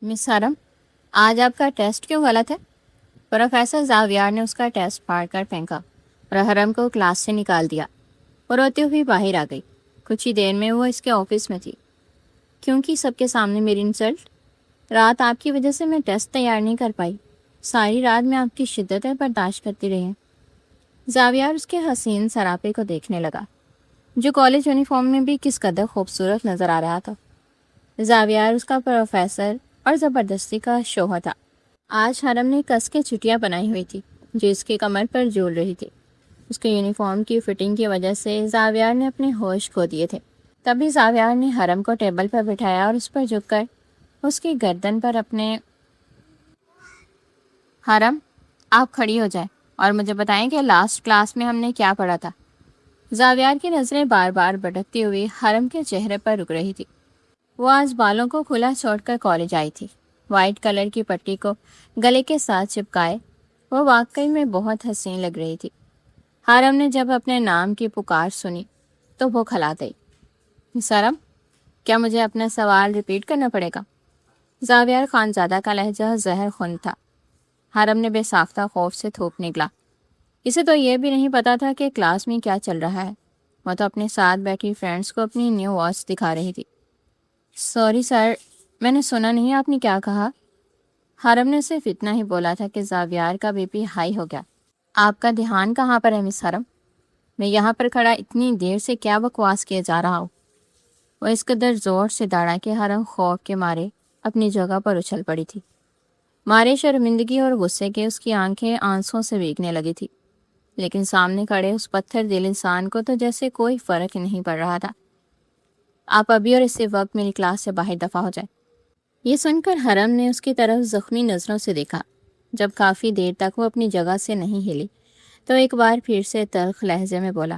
مس حرم، آج آپ کا ٹیسٹ کیوں غلط ہے؟ پروفیسر زاویار نے اس کا ٹیسٹ پھاڑ کر پھینکا اور حرم کو کلاس سے نکال دیا۔ وہ روتے ہوئی باہر آ گئی۔ کچھ ہی دیر میں وہ اس کے آفس میں تھی۔ کیونکہ سب کے سامنے میری انسلٹ؟ رات آپ کی وجہ سے میں ٹیسٹ تیار نہیں کر پائی۔ ساری رات میں آپ کی شدتیں برداشت کرتی رہی ہوں۔ زاویار اس کے حسین سراپے کو دیکھنے لگا، جو کالج یونیفارم میں بھی کس قدر خوبصورت نظر آ رہا تھا۔ زاویار اس کا پروفیسر اور زبردستی کا شوہر تھا۔ آج حرم نے کس کے چھٹیاں بنائی ہوئی تھی جو اس کے کمر پر جھول رہی تھی۔ اس کے یونیفارم کی فٹنگ کی وجہ سے زاویار نے اپنے ہوش کھو دیے تھے۔ تبھی زاویار نے حرم کو ٹیبل پر بٹھایا اور اس پر جھک کر اس کی گردن پر اپنے حرم، آپ کھڑی ہو جائیں اور مجھے بتائیں کہ لاسٹ کلاس میں ہم نے کیا پڑھا تھا۔ زاویار کی نظریں بار بار بھٹکتی ہوئی حرم کے چہرے پر رک رہی تھی۔ وہ آج بالوں کو کھلا چھوڑ کر کالج آئی تھی۔ وائٹ کلر کی پٹی کو گلے کے ساتھ چپکائے وہ واقعی میں بہت حسین لگ رہی تھی۔ حرم نے جب اپنے نام کی پکار سنی تو وہ کھلا گئی۔ مس حرم، کیا مجھے اپنا سوال ریپیٹ کرنا پڑے گا؟ زاویار خانزادہ کا لہجہ زہر خون تھا۔ حرم نے بے ساختہ خوف سے تھوپ نکلا۔ اسے تو یہ بھی نہیں پتا تھا کہ کلاس میں کیا چل رہا ہے۔ وہ تو اپنے ساتھ بیٹھی فرینڈس کو اپنی نیو واچ دکھا رہی تھی۔ سوری سر، میں نے سنا نہیں آپ نے کیا کہا۔ حرم نے صرف اتنا ہی بولا تھا کہ زاویار کا بی پی ہائی ہو گیا۔ آپ کا دھیان کہاں پر ہے مس حرم؟ میں یہاں پر کھڑا اتنی دیر سے کیا بکواس کیے جا رہا ہوں؟ وہ اس قدر زور سے دوڑا کہ حرم خوف کے مارے اپنی جگہ پر اچھل پڑی تھی۔ مارے شرمندگی اور غصے کے اس کی آنکھیں آنسوں سے بھیگنے لگی تھی، لیکن سامنے کھڑے اس پتھر دل انسان کو تو جیسے کوئی فرق نہیں پڑ رہا تھا۔ آپ ابھی اور اسی وقت میری کلاس سے باہر دفع ہو جائیں۔ یہ سن کر حرم نے اس کی طرف زخمی نظروں سے دیکھا۔ جب کافی دیر تک وہ اپنی جگہ سے نہیں ہلی تو ایک بار پھر سے تلخ لہجے میں بولا،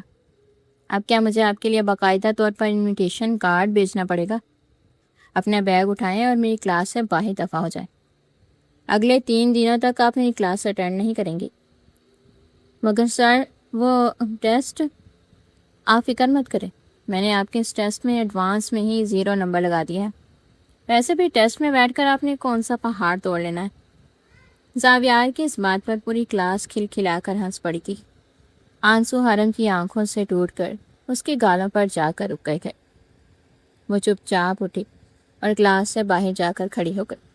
اب کیا مجھے آپ کے لیے باقاعدہ طور پر انویٹیشن کارڈ بھیجنا پڑے گا؟ اپنا بیگ اٹھائیں اور میری کلاس سے باہر دفع ہو جائیں۔ اگلے 3 دنوں تک آپ میری کلاس اٹینڈ نہیں کریں گے۔ مگر سر، وہ ٹیسٹ… آپ فکر مت کریں، میں نے آپ کے اس ٹیسٹ میں ایڈوانس میں ہی 0 نمبر لگا دیا ہے۔ ویسے بھی ٹیسٹ میں بیٹھ کر آپ نے کون سا پہاڑ توڑ لینا ہے۔ زاویار کی اس بات پر پوری کلاس کھلکھلا کر ہنس پڑی تھی۔ آنسو حرم کی آنکھوں سے ٹوٹ کر اس کی گالوں پر جا کر رک گئے تھے۔ وہ چپ چاپ اٹھی اور کلاس سے باہر جا کر کھڑی ہو گئی۔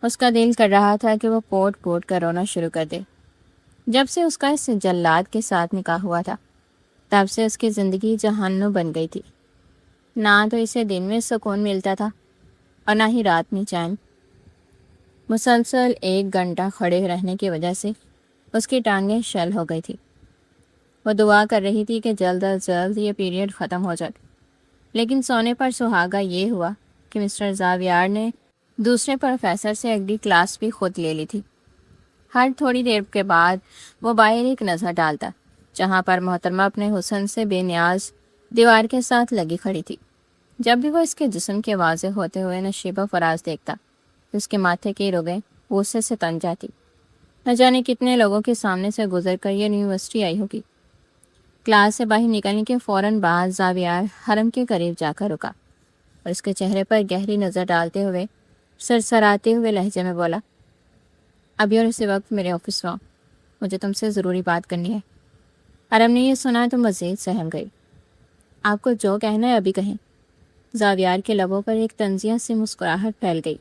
اس کا دل کر رہا تھا کہ وہ پوٹ پوٹ کر رونا شروع کر دے۔ جب سے اس کا اس جلاد کے ساتھ نکاح ہوا تھا تب سے اس کی زندگی جہنم بن گئی تھی۔ نہ تو اسے دن میں سکون ملتا تھا اور نہ ہی رات میں چین۔ مسلسل 1 گھنٹہ کھڑے رہنے کی وجہ سے اس کی ٹانگیں شل ہو گئی تھی۔ وہ دعا کر رہی تھی کہ جلد از جلد یہ پیریڈ ختم ہو جائے، لیکن سونے پر سہاگا یہ ہوا کہ مسٹر زاویار نے دوسرے پروفیسر سے اگلی کلاس بھی خود لے لی تھی۔ ہر تھوڑی دیر کے بعد وہ باہر ایک نظر ڈالتا، جہاں پر محترمہ اپنے حسن سے بے نیاز دیوار کے ساتھ لگی کھڑی تھی۔ جب بھی وہ اس کے جسم کے واضح ہوتے ہوئے نشیب و فراز دیکھتا، اس کے ماتھے کی رگیں غصے سے تن جاتی۔ نہ جانے کتنے لوگوں کے سامنے سے گزر کر یہ یونیورسٹی آئی ہوگی۔ کلاس سے باہر نکلنے کے فوراً بعد زاویار حرم کے قریب جا کر رکا اور اس کے چہرے پر گہری نظر ڈالتے ہوئے سرسراتے ہوئے لہجے میں بولا، ابھی اور اسی وقت میرے آفس میں آؤ، مجھے تم سے ضروری بات کرنی ہے۔ حرم نے یہ سنا تو مزید سہم گئی۔ آپ کو جو کہنا ہے ابھی کہیں۔ زاویار کے لبوں پر ایک طنزیہ سی مسکراہٹ پھیل گئی۔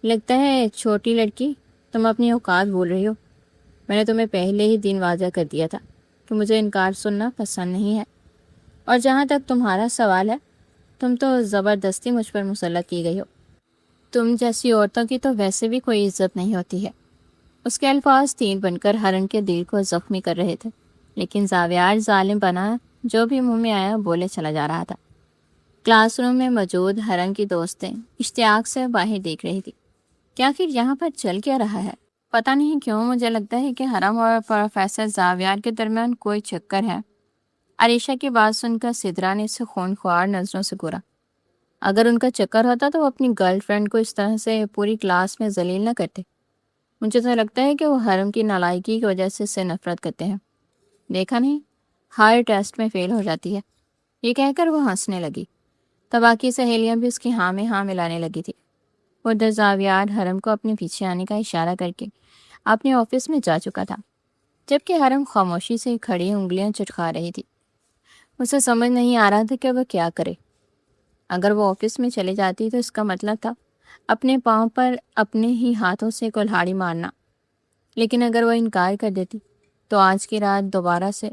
لگتا ہے چھوٹی لڑکی، تم اپنی اوقات بھول رہی ہو۔ میں نے تمہیں پہلے ہی دن واضح کر دیا تھا کہ مجھے انکار سننا پسند نہیں ہے، اور جہاں تک تمہارا سوال ہے، تم تو زبردستی مجھ پر مسلط کی گئی ہو۔ تم جیسی عورتوں کی تو ویسے بھی کوئی عزت نہیں ہوتی ہے۔ اس کے الفاظ تیر بن کر حرم کے دل کو زخمی کر رہے تھے، لیکن زاویار ظالم بنا جو بھی منہ میں آیا بولے چلا جا رہا تھا۔ کلاس روم میں موجود حرم کی دوستیں اشتیاق سے باہر دیکھ رہی تھی کہ آخر یہاں پر چل کیا رہا ہے۔ پتہ نہیں کیوں مجھے لگتا ہے کہ حرم اور پروفیسر زاویار کے درمیان کوئی چکر ہے۔ عریشہ کی بات سن کر سدرا نے اسے خونخوار نظروں سے گھورا۔ اگر ان کا چکر ہوتا تو وہ اپنی گرل فرینڈ کو اس طرح سے پوری کلاس میں ذلیل نہ کرتے۔ مجھے تو لگتا ہے کہ وہ حرم کی نالائکی کی وجہ سے اس سے نفرت کرتے ہیں۔ دیکھا نہیں، ہر ٹیسٹ میں فیل ہو جاتی ہے۔ یہ کہہ کر وہ ہنسنے لگی۔ تو باقی سہیلیاں بھی اس کی ہاں میں ہاں ملانے لگی تھی۔ ادھر زاویار حرم کو اپنے پیچھے آنے کا اشارہ کر کے اپنے آفس میں جا چکا تھا، جبکہ حرم خاموشی سے کھڑی انگلیاں چٹکا رہی تھی۔ اسے سمجھ نہیں آ رہا تھا کہ وہ کیا کرے۔ اگر وہ آفس میں چلے جاتی تو اس کا مطلب تھا اپنے پاؤں پر اپنے ہی ہاتھوں سے کلہاڑی مارنا، لیکن اگر وہ انکار کر دیتی تو آج کی رات دوبارہ سے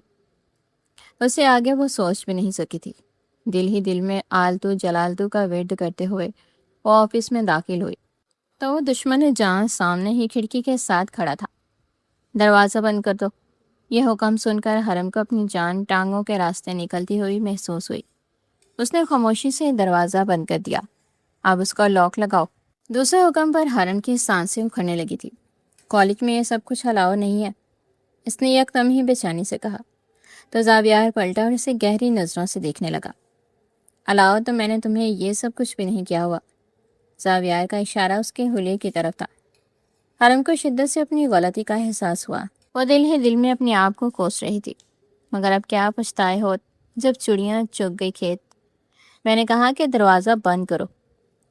اسے آگے وہ سوچ بھی نہیں سکی تھی۔ دل ہی دل میں آلتو جلالتو کا ورد کرتے ہوئے وہ آفس میں داخل ہوئی تو وہ دشمن جان سامنے ہی کھڑکی کے ساتھ کھڑا تھا۔ دروازہ بند کر دو، یہ حکم سن کر حرم کو اپنی جان ٹانگوں کے راستے نکلتی ہوئی محسوس ہوئی۔ اس نے خاموشی سے دروازہ بند کر دیا۔ اب اس کا لاک لگاؤ۔ دوسرے حکم پر حرم کی سانسیں اکھڑنے لگی تھی۔ کالج میں یہ سب کچھ الاؤ نہیں ہے، اس نے یکدم ہی بے چینی سے کہا تو زاویار پلٹا اور اسے گہری نظروں سے دیکھنے لگا۔ الاؤ تو میں نے تمہیں یہ سب کچھ بھی نہیں کیا ہوا۔ زاویار کا اشارہ اس کے حلیے کی طرف تھا۔ حرم کو شدت سے اپنی غلطی کا احساس ہوا۔ وہ دل ہی دل میں اپنے آپ کو کوس رہی تھی، مگر اب کیا پچھتائے ہوت جب چڑیاں چگ گئی کھیت۔ میں نے کہا کہ دروازہ بند کرو۔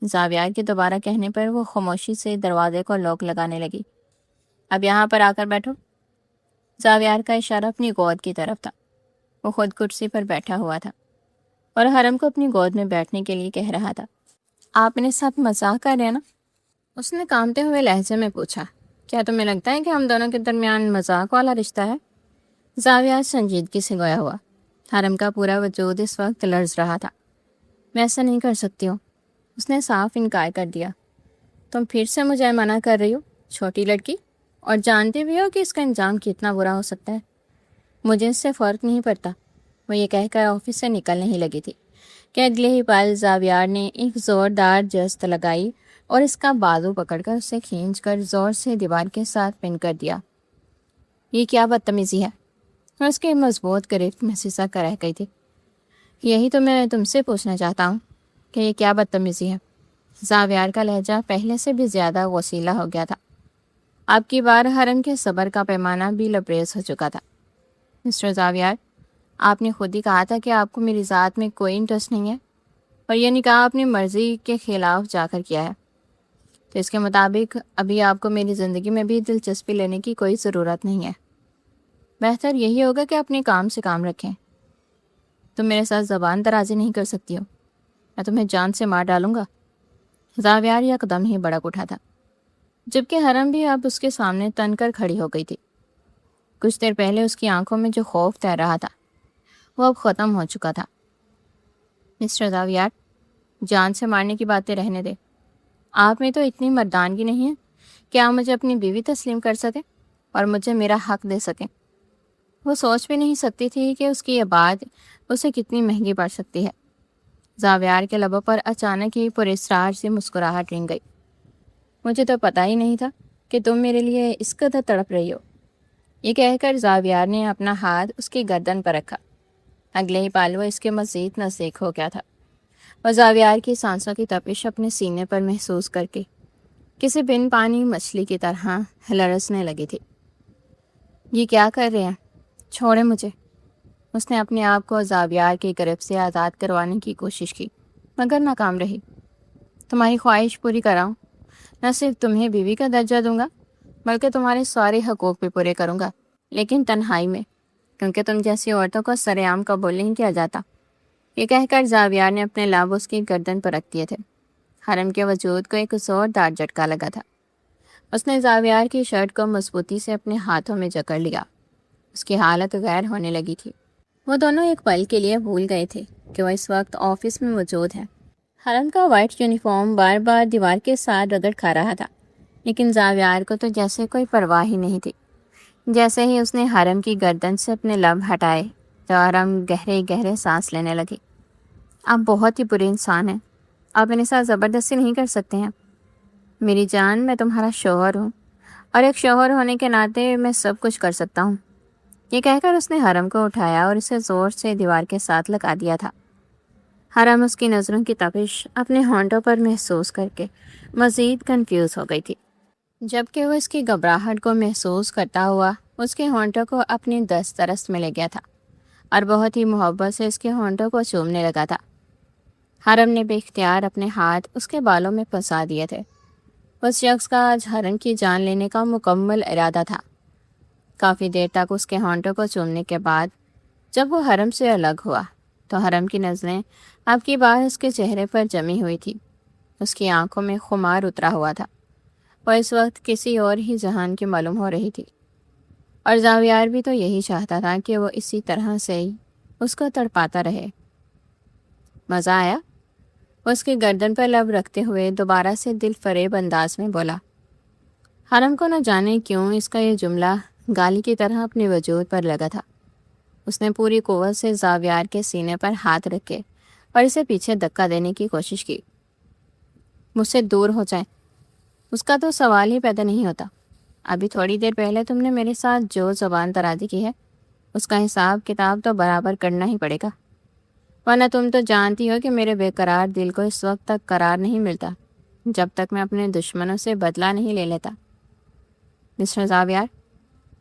زاویار کے دوبارہ کہنے پر وہ خاموشی سے دروازے کو لاک لگانے لگی۔ اب یہاں پر آ کر بیٹھو۔ زاویار کا اشارہ اپنی گود کی طرف تھا۔ وہ خود کرسی پر بیٹھا ہوا تھا اور حرم کو اپنی گود میں بیٹھنے کے لیے کہہ رہا تھا۔ آپ میرے ساتھ مذاق کر رہے ہیں نا؟ اس نے کانپتے ہوئے لہجے میں پوچھا۔ کیا تمہیں لگتا ہے کہ ہم دونوں کے درمیان مذاق والا رشتہ ہے؟ زاویار سنجیدگی سے گویا ہوا۔ حرم کا پورا وجود اس وقت لرز رہا تھا۔ میں ایسا نہیں کر سکتی ہوں، اس نے صاف انکار کر دیا۔ تم پھر سے مجھے منع کر رہی ہو، چھوٹی لڑکی، اور جانتے بھی ہو کہ اس کا انجام کتنا برا ہو سکتا ہے۔ مجھے اس سے فرق نہیں پڑتا۔ وہ یہ کہہ کر آفس سے نکلنے ہی لگی تھی کہ اگلے ہی پل زاویار نے ایک زوردار جست لگائی اور اس کا بازو پکڑ کر اسے کھینچ کر زور سے دیوار کے ساتھ پن کر دیا۔ یہ کیا بدتمیزی ہے؟ اور اس کے مضبوط گرفت میں سسا کر رہ گئی تھی۔ یہی تو میں تم سے پوچھنا چاہتا ہوں کہ یہ کیا بدتمیزی ہے؟ زاویار کا لہجہ پہلے سے بھی زیادہ وسیلہ ہو گیا تھا۔ اب کی بار حرم کے صبر کا پیمانہ بھی لبریز ہو چکا تھا۔ مسٹر زاویار، آپ نے خود ہی کہا تھا کہ آپ کو میری ذات میں کوئی انٹرسٹ نہیں ہے، اور یہ نکاح اپنی مرضی کے خلاف جا کر کیا ہے، تو اس کے مطابق ابھی آپ کو میری زندگی میں بھی دلچسپی لینے کی کوئی ضرورت نہیں ہے۔ بہتر یہی ہوگا کہ اپنے کام سے کام رکھیں۔ تم میرے ساتھ زبان درازی نہیں کر سکتی ہو، میں تمہیں جان سے مار ڈالوں گا۔ زاویار یکدم ہی بڑک اٹھا تھا، جبکہ حرم بھی اب اس کے سامنے تن کر کھڑی ہو گئی تھی۔ کچھ دیر پہلے اس کی آنکھوں میں جو خوف تیر رہا تھا وہ اب ختم ہو چکا تھا۔ مسٹر زاویار، جان سے مارنے کی باتیں رہنے دے۔ آپ میں تو اتنی مردانگی نہیں ہے کہ آپ مجھے اپنی بیوی تسلیم کر سکیں اور مجھے میرا حق دے سکیں۔ وہ سوچ بھی نہیں سکتی تھی کہ اس کی یہ بات اسے کتنی مہنگی پڑ سکتی ہے۔ زاویار کے لبوں پر اچانک ہی پراسرار سے مسکراہٹ رنگ گئی۔ مجھے تو پتہ ہی نہیں تھا کہ تم میرے لیے اس قدر تڑپ رہی ہو۔ یہ کہہ کر زاویار نے اپنا ہاتھ اس کی گردن پر رکھا۔ اگلے ہی پل وہ اس کے مزید نزدیک ہو گیا تھا اور زاویار کی سانسوں کی تپش اپنے سینے پر محسوس کر کے کسی بن پانی مچھلی کی طرح لرزنے لگی تھی۔ یہ کیا کر رہے ہیں؟ چھوڑیں مجھے۔ اس نے اپنے آپ کو زاویار کی گرفت سے آزاد کروانے کی کوشش کی، مگر ناکام رہی۔ تمہاری خواہش پوری کراؤں، نہ صرف تمہیں بیوی کا درجہ دوں گا بلکہ تمہارے سارے حقوق بھی پورے کروں گا، لیکن تنہائی میں، کیونکہ تم جیسی عورتوں کو سر عام قبول نہیں کیا جاتا۔ یہ کہہ کر زاویار نے اپنے لب اس کی گردن پر رکھ دیے تھے۔ حرم کے وجود کو ایک زوردار جھٹکا لگا تھا۔ اس نے زاویار کی شرٹ کو مضبوطی سے اپنے ہاتھوں میں جکڑ لیا۔ اس کی حالت غیر ہونے لگی تھی۔ وہ دونوں ایک پل کے لیے بھول گئے تھے کہ وہ اس وقت آفس میں موجود ہیں۔ حرم کا وائٹ یونیفارم بار بار دیوار کے ساتھ رگڑ کھا رہا تھا، لیکن زاویار کو تو جیسے کوئی پرواہ ہی نہیں تھی۔ جیسے ہی اس نے حرم کی گردن سے اپنے لب ہٹائے تو حرم گہرے گہرے سانس لینے لگی۔ آپ بہت ہی برے انسان ہیں، آپ میرے ساتھ زبردستی نہیں کر سکتے ہیں۔ میری جان، میں تمہارا شوہر ہوں، اور ایک شوہر ہونے کے ناطے میں سب کچھ کر سکتا ہوں۔ یہ کہہ کر اس نے حرم کو اٹھایا اور اسے زور سے دیوار کے ساتھ لگا دیا تھا۔ حرم اس کی نظروں کی تپش اپنے ہونٹوں پر محسوس کر کے مزید کنفیوز ہو گئی تھی، جبکہ وہ اس کی گھبراہٹ کو محسوس کرتا ہوا اس کے ہونٹوں کو اپنی دسترس میں لے گیا تھا اور بہت ہی محبت سے اس کے ہونٹوں کو چومنے لگا تھا۔ حرم نے بے اختیار اپنے ہاتھ اس کے بالوں میں پھنسا دیے تھے اس شخص کا آج حرم کی جان لینے کا مکمل ارادہ تھا۔ کافی دیر تک اس کے ہونٹوں کو چومنے کے بعد جب وہ حرم سے الگ ہوا تو حرم کی نظریں اب کی بار اس کے چہرے پر جمی ہوئی تھی۔ اس کی آنکھوں میں خمار اترا ہوا تھا۔ وہ اس وقت کسی اور ہی جہان کی معلوم ہو رہی تھی، اور زاویار بھی تو یہی چاہتا تھا کہ وہ اسی طرح سے ہی اس کو تڑپاتا رہے۔ مزہ آیا؟ وہ اس کی گردن پر لب رکھتے ہوئے دوبارہ سے دل فریب انداز میں بولا۔ حرم کو نہ جانے کیوں اس کا یہ جملہ گالی کی طرح اپنے وجود پر لگا تھا۔ اس نے پوری قوت سے زاویار کے سینے پر ہاتھ رکھے اور اسے پیچھے دھکا دینے کی کوشش کی۔ مجھ سے دور ہو جائے، اس کا تو سوال ہی پیدا نہیں ہوتا۔ ابھی تھوڑی دیر پہلے تم نے میرے ساتھ جو زبان درازی کی ہے اس کا حساب کتاب تو برابر کرنا ہی پڑے گا، ورنہ تم تو جانتی ہو کہ میرے بے قرار دل کو اس وقت تک قرار نہیں ملتا جب تک میں اپنے دشمنوں سے بدلہ نہیں لے لیتا۔ مسٹر زاویار،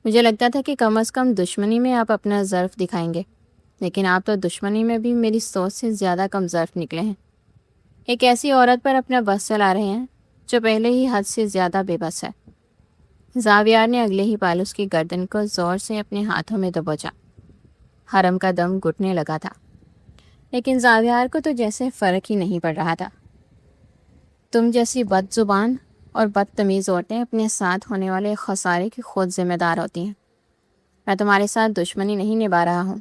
مجھے لگتا تھا کہ کم از کم دشمنی میں آپ اپنا ظرف دکھائیں گے، لیکن آپ تو دشمنی میں بھی میری سوچ سے زیادہ کم ظرف نکلے ہیں۔ ایک ایسی عورت پر اپنا بس چلا رہے ہیں جو پہلے ہی حد سے زیادہ بے بس ہے۔ زاویار نے اگلے ہی پل اس کی گردن کو زور سے اپنے ہاتھوں میں دبوچا۔ حرم کا دم گھٹنے لگا تھا، لیکن زاویار کو تو جیسے فرق ہی نہیں پڑ رہا تھا۔ تم جیسی بد زبان اور بدتمیز عورتیں اپنے ساتھ ہونے والے خسارے کی خود ذمہ دار ہوتی ہیں۔ میں تمہارے ساتھ دشمنی نہیں نبھا رہا ہوں،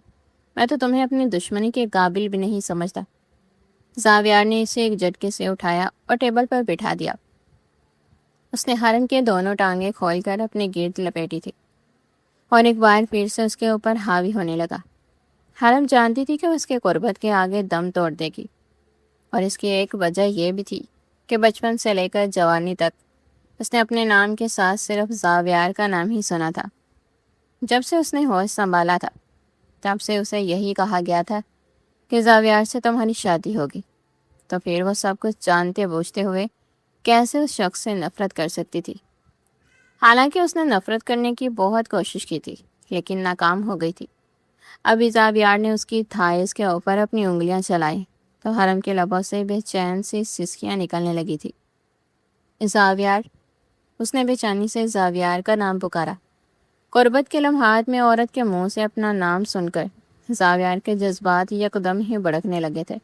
میں تو تمہیں اپنی دشمنی کے قابل بھی نہیں سمجھتا۔ زاویار نے اسے ایک جھٹکے سے اٹھایا اور ٹیبل پر بٹھا دیا۔ اس نے حرم کے دونوں ٹانگیں کھول کر اپنے گرد لپیٹی تھی اور ایک بار پھر سے اس کے اوپر حاوی ہونے لگا۔ حرم جانتی تھی کہ اس کے قربت کے آگے دم توڑ دے گی، اور اس کی ایک وجہ یہ بھی تھی کہ بچپن سے لے کر جوانی تک اس نے اپنے نام کے ساتھ صرف زاویار کا نام ہی سنا تھا۔ جب سے اس نے ہوش سنبھالا تھا تب سے اسے یہی کہا گیا تھا کہ زاویار سے تمہاری شادی ہوگی، تو پھر وہ سب کچھ جانتے بوجھتے ہوئے کیسے اس شخص سے نفرت کر سکتی تھی؟ حالانکہ اس نے نفرت کرنے کی بہت کوشش کی تھی لیکن ناکام ہو گئی تھی۔ ابھی زاویار نے اس کی تھائز کے اوپر اپنی انگلیاں چلائیں تو حرم کے لبوں سے بے چین سی سسکیاں نکلنے لگی تھی۔ زاویار، اس نے بے چینی سے زاویار کا نام پکارا۔ قربت کے لمحات میں عورت کے منہ سے اپنا نام سن کر زاویار کے جذبات یکدم ہی بڑکنے لگے تھے۔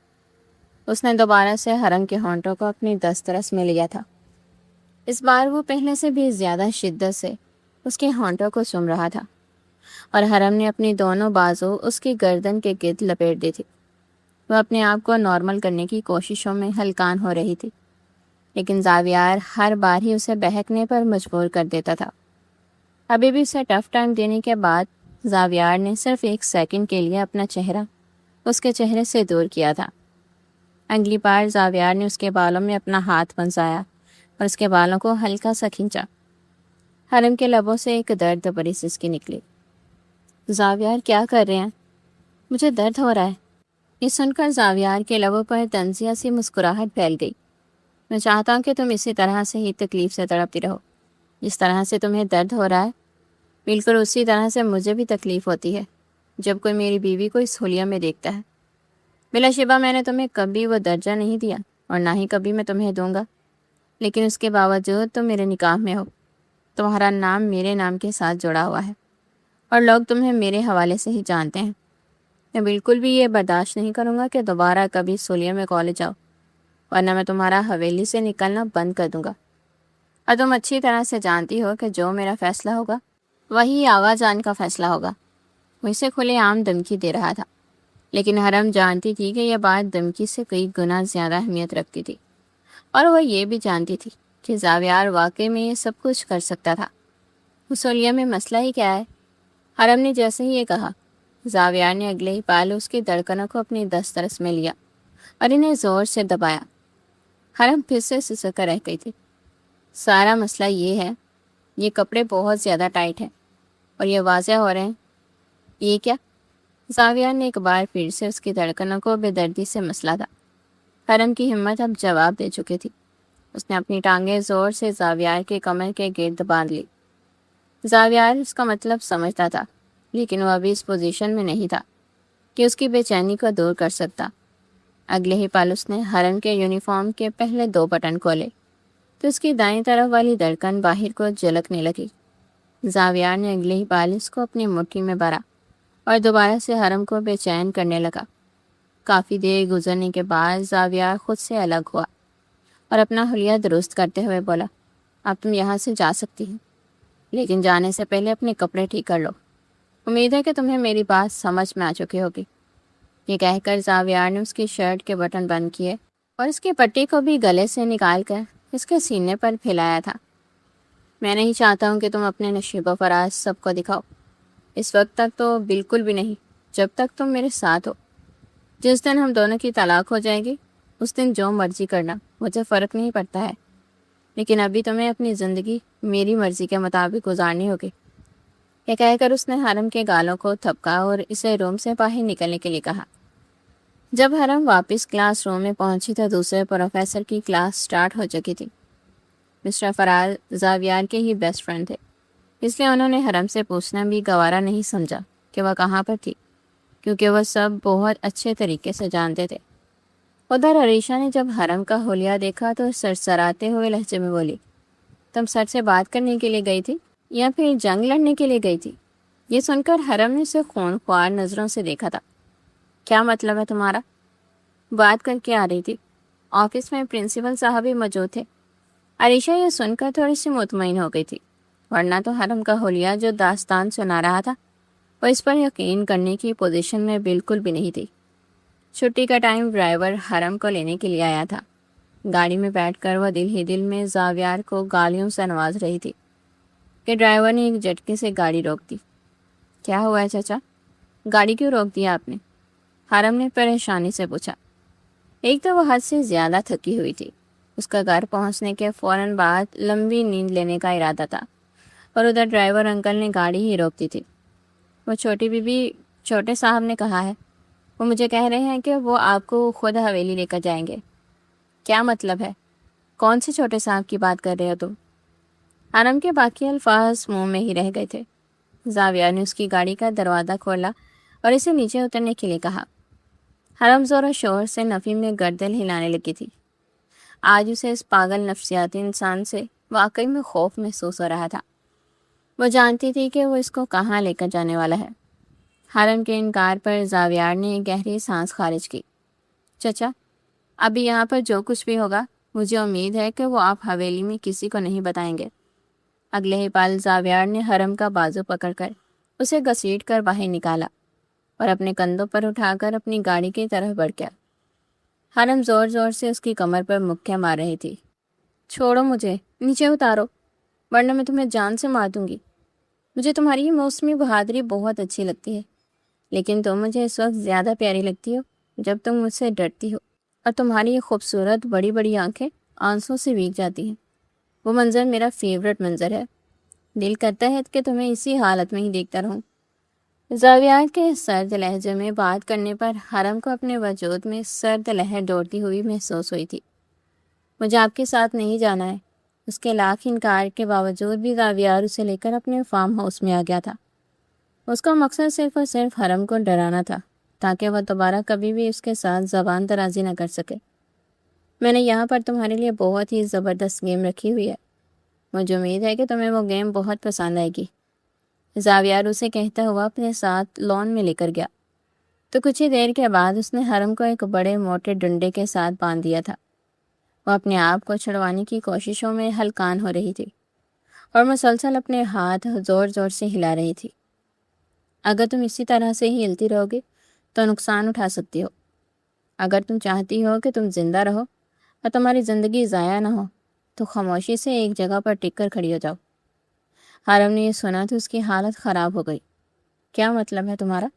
اس نے دوبارہ سے حرم کے ہونٹوں کو اپنی دسترس میں لیا تھا۔ اس بار وہ پہلے سے بھی زیادہ شدت سے اس کے ہونٹوں کو چوم رہا تھا، اور حرم نے اپنی دونوں بازو اس کی گردن کے گرد لپیٹ دی تھی۔ وہ اپنے آپ کو نارمل کرنے کی کوششوں میں ہلکان ہو رہی تھی، لیکن زاویار ہر بار ہی اسے بہکنے پر مجبور کر دیتا تھا۔ ابھی بھی اسے ٹف ٹائم دینے کے بعد زاویار نے صرف ایک سیکنڈ کے لیے اپنا چہرہ اس کے چہرے سے دور کیا تھا۔ اگلی بار زاویار نے اس کے بالوں میں اپنا ہاتھ پھنسایا اور اس کے بالوں کو ہلکا سا کھینچا۔ حرم کے لبوں سے ایک درد بھری سسکی نکلی۔ زاویار، کیا کر رہے ہیں؟ مجھے درد ہو رہا ہے۔ یہ سن کر زاویار کے لبوں پر طنزیہ سی مسکراہٹ پھیل گئی۔ میں چاہتا ہوں کہ تم اسی طرح سے ہی تکلیف سے تڑپتی رہو، جس طرح سے تمہیں درد ہو رہا ہے بالکل اسی طرح سے مجھے بھی تکلیف ہوتی ہے جب کوئی میری بیوی کو اس حلیہ میں دیکھتا ہے۔ بلا شبہ میں نے تمہیں کبھی وہ درجہ نہیں دیا اور نہ ہی کبھی میں تمہیں دوں گا، لیکن اس کے باوجود تم میرے نکاح میں ہو، تمہارا نام میرے نام کے ساتھ جڑا ہوا ہے اور لوگ تمہیں میرے حوالے سے ہی جانتے ہیں۔ میں بالکل بھی یہ برداشت نہیں کروں گا کہ دوبارہ کبھی سولیہ میں کالج آؤ، ورنہ میں تمہارا حویلی سے نکلنا بند کر دوں گا۔ اور تم اچھی طرح سے جانتی ہو کہ جو میرا فیصلہ ہوگا وہی آغا جان کا فیصلہ ہوگا۔ وہ اسے کھلے عام دھمکی دے رہا تھا، لیکن حرم جانتی تھی کہ یہ بات دھمکی سے کئی گنا زیادہ اہمیت رکھتی تھی، اور وہ یہ بھی جانتی تھی کہ زاویار واقعی میں یہ سب کچھ کر سکتا تھا۔ سولیہ میں مسئلہ ہی کیا ہے؟ حرم نے جیسے ہی یہ کہا، زاویار نے اگلے ہی پال اس کی دھڑکنوں کو اپنی دسترس میں لیا اور انہیں زور سے دبایا۔ حرم پھر سے سسک کر رہ گئی تھی۔ سارا مسئلہ یہ ہے، یہ کپڑے بہت زیادہ ٹائٹ ہیں اور یہ واضح ہو رہے ہیں۔ یہ کیا؟ زاویار نے ایک بار پھر سے اس کی دھڑکنوں کو بے دردی سے مسلا تھا۔ حرم کی ہمت اب جواب دے چکی تھی۔ اس نے اپنی ٹانگیں زور سے زاویار کے کمر کے گرد باندھ لی۔ زاویار اس کا مطلب سمجھتا تھا، لیکن وہ ابھی اس پوزیشن میں نہیں تھا کہ اس کی بے چینی کو دور کر سکتا۔ اگلے ہی پل اس نے حرم کے یونیفارم کے پہلے 2 بٹن کھولے کہ اس کی دائیں طرف والی دھڑکن باہر کو جھلکنے لگی۔ زاویار نے اگلے ہی پال اس کو اپنی مٹھی میں بھرا اور دوبارہ سے حرم کو بے چین کرنے لگا۔ کافی دیر گزرنے کے بعد زاویار خود سے الگ ہوا اور اپنا حلیہ درست کرتے ہوئے بولا، اب تم یہاں سے جا سکتی ہو، لیکن جانے سے پہلے اپنے کپڑے ٹھیک کر لو۔ امید ہے کہ تمہیں میری بات سمجھ میں آ چکی ہوگی۔ یہ کہہ کر زاویار نے اس کی شرٹ کے بٹن بند کیے اور اس کی پٹی کو بھی گلے سے نکال کر اس کے سینے پر پھیلایا تھا۔ میں نہیں چاہتا ہوں کہ تم اپنے نشیب و فراز سب کو دکھاؤ۔ اس وقت تک تو بالکل بھی نہیں، جب تک تم میرے ساتھ ہو۔ جس دن ہم دونوں کی طلاق ہو جائے گی، اس دن جو مرضی کرنا، مجھے فرق نہیں پڑتا ہے، لیکن ابھی تمہیں اپنی زندگی میری مرضی کے مطابق گزارنی ہوگی۔ یہ کہہ کر اس نے حرم کے گالوں کو تھپکا اور اسے روم سے باہر نکلنے کے لیے کہا۔ جب حرم واپس کلاس روم میں پہنچی تو دوسرے پروفیسر کی کلاس سٹارٹ ہو چکی تھی۔ مسٹر فراز زاویار کے ہی بیسٹ فرینڈ تھے، اس لیے انہوں نے حرم سے پوچھنا بھی گوارا نہیں سمجھا کہ وہ کہاں پر تھی، کیونکہ وہ سب بہت اچھے طریقے سے جانتے تھے۔ ادھر عریشہ نے جب حرم کا حلیہ دیکھا تو سرسراتے ہوئے لہجے میں بولی، تم سر سے بات کرنے کے لیے گئی تھی یا پھر جنگ لڑنے کے لیے گئی تھی؟ یہ سن کر حرم نے اسے خون خوار نظروں سے دیکھا تھا۔ کیا مطلب ہے تمہارا؟ بات کر کے آ رہی تھی، آفس میں پرنسپل صاحب بھی موجود تھے۔ عریشہ یہ سن کر تھوڑی سی مطمئن ہو گئی تھی، ورنہ تو حرم کا حلیہ جو داستان سنا رہا تھا وہ اس پر یقین کرنے کی پوزیشن میں بالکل بھی نہیں تھی۔ چھٹی کا ٹائم ڈرائیور حرم کو لینے کے لیے آیا تھا۔ گاڑی میں بیٹھ کر وہ دل ہی دل میں زاویار کو گالیوں سے نواز رہی تھی کہ ڈرائیور نے ایک جھٹکے سے گاڑی روک دی۔ کیا ہوا ہے چچا؟ گاڑی کیوں روک دیا آپ نے؟ حرم نے پریشانی سے پوچھا۔ ایک تو وہ حد سے زیادہ تھکی ہوئی تھی، اس کا گھر پہنچنے کے فوراً بعد لمبی نیند لینے کا ارادہ تھا، اور ادھر ڈرائیور انکل نے گاڑی ہی روک دی تھی۔ وہ چھوٹی بی بی چھوٹے صاحب نے کہا ہے، وہ مجھے کہہ رہے ہیں کہ وہ آپ کو خود حویلی لے کر جائیں گے۔ کیا مطلب ہے؟ کون سے چھوٹے صاحب کی بات کر رہے ہو تم؟ حرم کے باقی الفاظ منہ میں ہی رہ گئے تھے۔ زاویہ نے اس کی گاڑی کا دروازہ کھولا اور اسے نیچے اترنے کے لیے کہا۔ حرم زور و شور سے نفی میں گردن ہلانے لگی تھی۔ آج اسے اس پاگل نفسیاتی انسان سے واقعی میں خوف محسوس ہو رہا تھا۔ وہ جانتی تھی کہ وہ اس کو کہاں لے کر جانے والا ہے۔ حرم کے انکار پر زاویار نے ایک گہری سانس خارج کی۔ چچا، ابھی یہاں پر جو کچھ بھی ہوگا، مجھے امید ہے کہ وہ آپ حویلی میں کسی کو نہیں بتائیں گے۔ اگلے ہی پل زاویار نے حرم کا بازو پکڑ کر اسے گھسیٹ کر باہر نکالا اور اپنے کندھوں پر اٹھا کر اپنی گاڑی کی طرف بڑھ گیا۔ حرم زور زور سے اس کی کمر پر مکے مار رہی تھی۔ چھوڑو مجھے، نیچے اتارو، ورنہ میں تمہیں جان سے مار دوں گی۔ مجھے تمہاری یہ موسمی بہادری بہت اچھی لگتی ہے، لیکن تم مجھے اس وقت زیادہ پیاری لگتی ہو جب تم مجھ سے ڈرتی ہو، اور تمہاری یہ خوبصورت بڑی بڑی آنکھیں آنسوں سے بھیگ جاتی ہیں۔ وہ منظر میرا فیورٹ منظر ہے، دل کرتا ہے کہ تمہیں اسی حالت میں ہی دیکھتا رہوں۔ زاویار کے سرد لہجے میں بات کرنے پر حرم کو اپنے وجود میں سرد لہر دوڑتی ہوئی محسوس ہوئی تھی۔ مجھے آپ کے ساتھ نہیں جانا ہے۔ اس کے لاکھ انکار کے باوجود بھی زاویار اسے لے کر اپنے فارم ہاؤس میں آ گیا تھا۔ اس کا مقصد صرف اور صرف حرم کو ڈرانا تھا، تاکہ وہ دوبارہ کبھی بھی اس کے ساتھ زبان درازی نہ کر سکے۔ میں نے یہاں پر تمہارے لیے بہت ہی زبردست گیم رکھی ہوئی ہے، مجھے امید ہے کہ تمہیں وہ گیم بہت پسند آئے گی۔ زاویار اسے کہتا ہوا اپنے ساتھ لان میں لے کر گیا، تو کچھ ہی دیر کے بعد اس نے حرم کو ایک بڑے موٹے ڈنڈے کے ساتھ باندھ دیا تھا۔ وہ اپنے آپ کو چھڑوانے کی کوششوں میں ہلکان ہو رہی تھی اور مسلسل اپنے ہاتھ زور زور سے ہلا رہی تھی۔ اگر تم اسی طرح سے ہی ہلتی رہو گی تو نقصان اٹھا سکتی ہو۔ اگر تم چاہتی ہو کہ تم زندہ رہو اور تمہاری زندگی ضائع نہ ہو تو خاموشی سے ایک جگہ پر ٹک کر کھڑی ہو جاؤ۔ حرم نے یہ سنا تو اس کی حالت خراب ہو گئی۔ کیا مطلب ہے تمہارا؟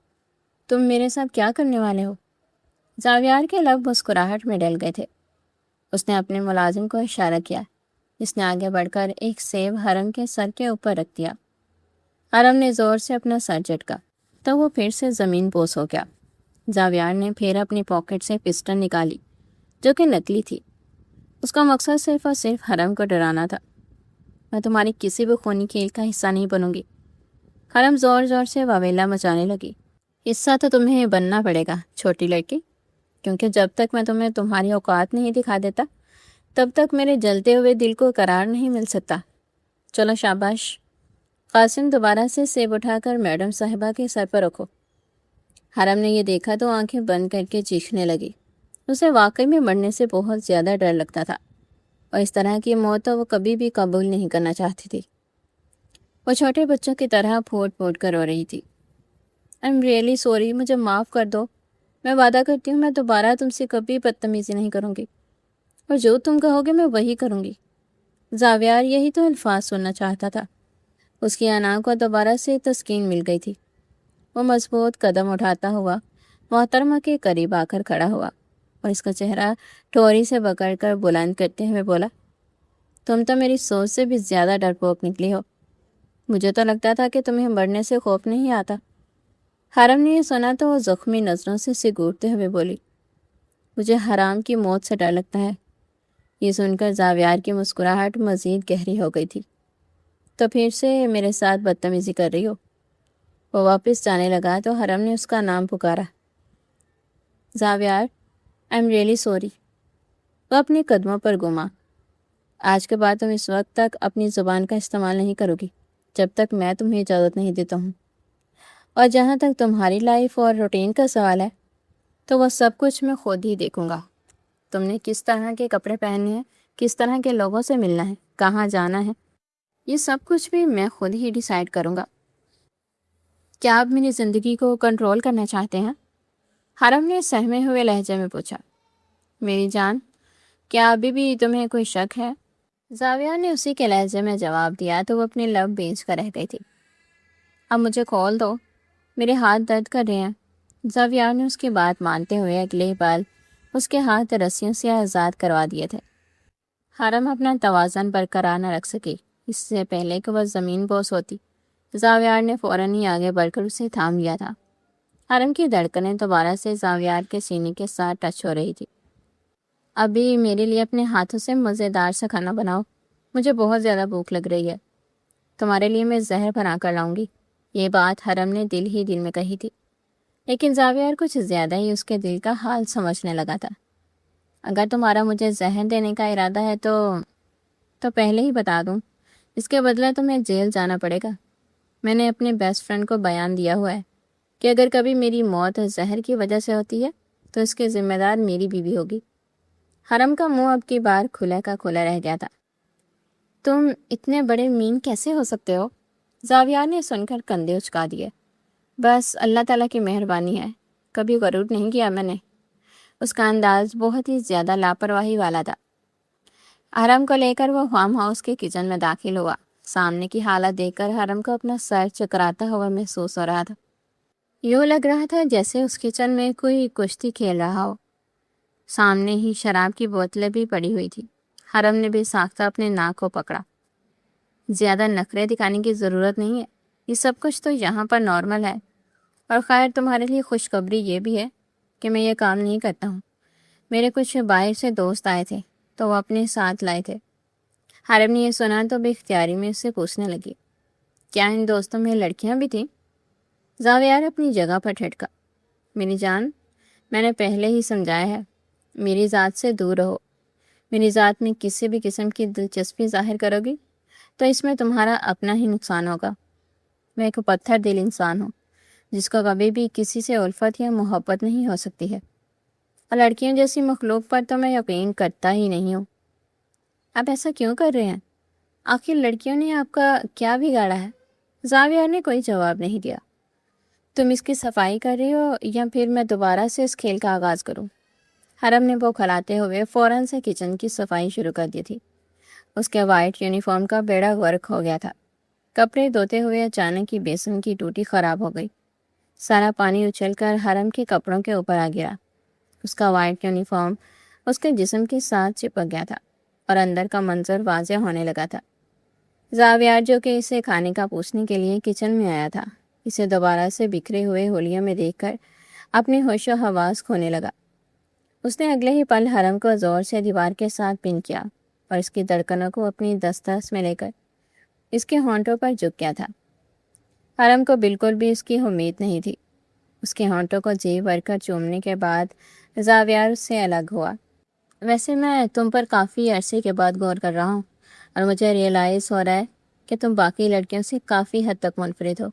تم میرے ساتھ کیا کرنے والے ہو؟ زاویار کے لب مسکراہٹ میں ڈل گئے تھے۔ اس نے اپنے ملازم کو اشارہ کیا، جس نے آگے بڑھ کر ایک سیب حرم کے سر کے اوپر رکھ دیا۔ حرم نے زور سے اپنا سر جھٹکا تو وہ پھر سے زمین بوس ہو گیا۔ زاویار نے پھر اپنی پاکٹ سے پسٹل نکالی جو کہ نکلی تھی۔ اس کا مقصد صرف اور صرف حرم کو ڈرانا تھا۔ میں تمہاری کسی بھی خونی کھیل کا حصہ نہیں بنوں گی۔ حرم زور زور سے واویلا مچانے لگی۔ حصہ تو تمہیں بننا پڑے گا چھوٹی لڑکی، کیونکہ جب تک میں تمہیں تمہاری اوقات نہیں دکھا دیتا تب تک میرے جلتے ہوئے دل کو قرار نہیں مل سکتا۔ چلو شاباش۔ قاسم دوبارہ سے سیب اٹھا کر میڈم صاحبہ کے سر پر رکھو۔ حرم نے یہ دیکھا تو آنکھیں بند کر کے چیخنے لگی۔ اسے واقعی میں مرنے سے بہت زیادہ ڈر لگتا تھا، اور اس طرح کی موت تو وہ کبھی بھی قبول نہیں کرنا چاہتی تھی۔ وہ چھوٹے بچوں کی طرح پھوٹ پھوٹ کر رو رہی تھی۔ آئی ایم ریئلی سوری، مجھے معاف کر دو۔ میں وعدہ کرتی ہوں میں دوبارہ تم سے کبھی بدتمیزی نہیں کروں گی، اور جو تم کہو گے میں وہی کروں گی۔ زاویار یہی تو الفاظ سننا چاہتا تھا۔ اس کی انا کو دوبارہ سے تسکین مل گئی تھی۔ وہ مضبوط قدم اٹھاتا ہوا محترمہ کے قریب آ کر کھڑا ہوا اور اس کا چہرہ ٹھوری سے پکڑ کر بلند کرتے ہوئے بولا، تم تو میری سوچ سے بھی زیادہ ڈرپوک نکلی ہو۔ مجھے تو لگتا تھا کہ تمہیں مرنے سے خوف نہیں آتا۔ حرم نے یہ سنا تو وہ زخمی نظروں سے سگوڑتے ہوئے بولی، مجھے حرام کی موت سے ڈر لگتا ہے۔ یہ سن کر زاویار کی مسکراہٹ مزید گہری ہو گئی تھی۔ تو پھر سے میرے ساتھ بدتمیزی کر رہی ہو؟ وہ واپس جانے لگا تو حرم نے اس کا نام پکارا، زاویار، آئی ایم ریئلی سوری۔ وہ اپنے قدموں پر گما۔ آج کے بعد تم اس وقت تک اپنی زبان کا استعمال نہیں کرو گی جب تک میں تمہیں اجازت نہیں دیتا ہوں، اور جہاں تک تمہاری لائف اور روٹین کا سوال ہے تو وہ سب کچھ میں خود ہی دیکھوں گا۔ تم نے کس طرح کے کپڑے پہننے ہیں، کس طرح کے لوگوں سے ملنا ہے، کہاں جانا ہے، یہ سب کچھ بھی میں خود ہی ڈیسائیڈ کروں گا۔ کیا آپ میری زندگی کو کنٹرول کرنا چاہتے ہیں؟ حرم نے سہمے ہوئے لہجے میں پوچھا۔ میری جان، کیا ابھی بھی تمہیں کوئی شک ہے؟ زاویہ نے اسی کے لہجے میں جواب دیا تو وہ اپنے لب بیچ کر رہ گئی تھی۔ اب مجھے کھول دو، میرے ہاتھ درد کر رہے ہیں۔ زاویہ نے اس کی بات مانتے ہوئے اگلے پل اس کے ہاتھ رسیوں سے آزاد کروا دیے تھے۔ حرم اپنا توازن برقرار نہ رکھ سکی۔ اس سے پہلے کہ وہ زمین بوس ہوتی، زاویار نے فوراً ہی آگے بڑھ کر اسے تھام لیا تھا۔ حرم کی دھڑکنیں دوبارہ سے زاویار کے سینے کے ساتھ ٹچ ہو رہی تھی۔ ابھی میرے لیے اپنے ہاتھوں سے مزیدار سا کھانا بناؤ، مجھے بہت زیادہ بھوک لگ رہی ہے۔ تمہارے لیے میں زہر بنا کر لاؤں گی۔ یہ بات حرم نے دل ہی دل میں کہی تھی، لیکن زاویار کچھ زیادہ ہی اس کے دل کا حال سمجھنے لگا تھا۔ اگر تمہارا مجھے زہر دینے کا ارادہ ہے تو پہلے ہی بتا دوں، اس کے بدلے تمہیں جیل جانا پڑے گا۔ میں نے اپنے بیسٹ فرینڈ کو بیان دیا ہوا ہے کہ اگر کبھی میری موت زہر کی وجہ سے ہوتی ہے تو اس کے ذمہ دار میری بیوی ہوگی۔ حرم کا منہ اب کی بار کھلا کا کھلا رہ گیا تھا۔ تم اتنے بڑے مین کیسے ہو سکتے ہو؟ زاویہ نے سن کر کندھے اچکا دیے۔ بس اللہ تعالیٰ کی مہربانی ہے، کبھی غرور نہیں کیا میں نے۔ اس کا انداز بہت ہی زیادہ لاپرواہی والا تھا۔ حرم کو لے کر وہ فارم ہاؤس کے کچن میں داخل ہوا۔ سامنے کی حالت دیکھ کر حرم کو اپنا سر چکراتا ہوا محسوس ہو رہا تھا۔ یوں لگ رہا تھا جیسے اس کچن میں کوئی کشتی کھیل رہا ہو۔ سامنے ہی شراب کی بوتلیں بھی پڑی ہوئی تھی۔ حرم نے بھی ساختہ اپنے ناک کو پکڑا۔ زیادہ نخرے دکھانے کی ضرورت نہیں ہے، یہ سب کچھ تو یہاں پر نارمل ہے، اور خیر تمہارے لیے خوشخبری یہ بھی ہے کہ میں یہ کام نہیں کرتا ہوں۔ میرے کچھ باہر سے دوست آئے تھے تو وہ اپنے ساتھ لائے تھے۔ حرم نے یہ سنا تو بے اختیاری میں اس سے پوچھنے لگی، کیا ان دوستوں میں لڑکیاں بھی تھیں؟ زاویار اپنی جگہ پر ٹھٹکا۔ میری جان، میں نے پہلے ہی سمجھایا ہے، میری ذات سے دور رہو۔ میری ذات میں کسی بھی قسم کی دلچسپی ظاہر کرو گی تو اس میں تمہارا اپنا ہی نقصان ہوگا۔ میں ایک پتھر دل انسان ہوں جس کو کبھی بھی کسی سے الفت یا محبت نہیں ہو سکتی ہے، اور لڑکیوں جیسی مخلوق پر تو میں یقین کرتا ہی نہیں ہوں۔ آپ ایسا کیوں کر رہے ہیں؟ آخر لڑکیوں نے آپ کا کیا بگاڑا ہے؟ زاویار نے کوئی جواب نہیں دیا۔ تم اس کی صفائی کر رہے ہو یا پھر میں دوبارہ سے اس کھیل کا آغاز کروں؟ حرم نے وہ کھلاتے ہوئے فوراً سے کچن کی صفائی شروع کر دی تھی۔ اس کے وائٹ یونیفارم کا بیڑا غرق ہو گیا تھا۔ کپڑے دھوتے ہوئے اچانک ہی بیسن کی ٹوٹی خراب ہو گئی۔ سارا پانی اچھل کر حرم کے کپڑوں کے اوپر آ گرا۔ اس کا وائٹ یونیفارم اس کے جسم کے ساتھ چپک گیا تھا اور اندر کا منظر واضح ہونے لگا تھا۔ زاویار جو کہ اسے کھانے کا پوچھنے کے لیے کچن میں آیا تھا، اسے دوبارہ سے بکھرے ہوئے حلیے میں دیکھ کر اپنے ہوش و حواس کھونے لگا۔ اس نے اگلے ہی پل حرم کو زور سے دیوار کے ساتھ پن کیا اور اس کی دھڑکنوں کو اپنی دسترس میں لے کر اس کے ہونٹوں پر جھک گیا تھا۔ حرم کو بالکل بھی اس کی امید نہیں تھی۔ اس کے ہونٹوں کو جی بھر کر چومنے کے بعد زاویار اس سے الگ ہوا ویسے میں تم پر کافی عرصے کے بعد غور کر رہا ہوں اور مجھے ریئلائز ہو رہا ہے کہ تم باقی لڑکیوں سے کافی حد تک منفرد ہو۔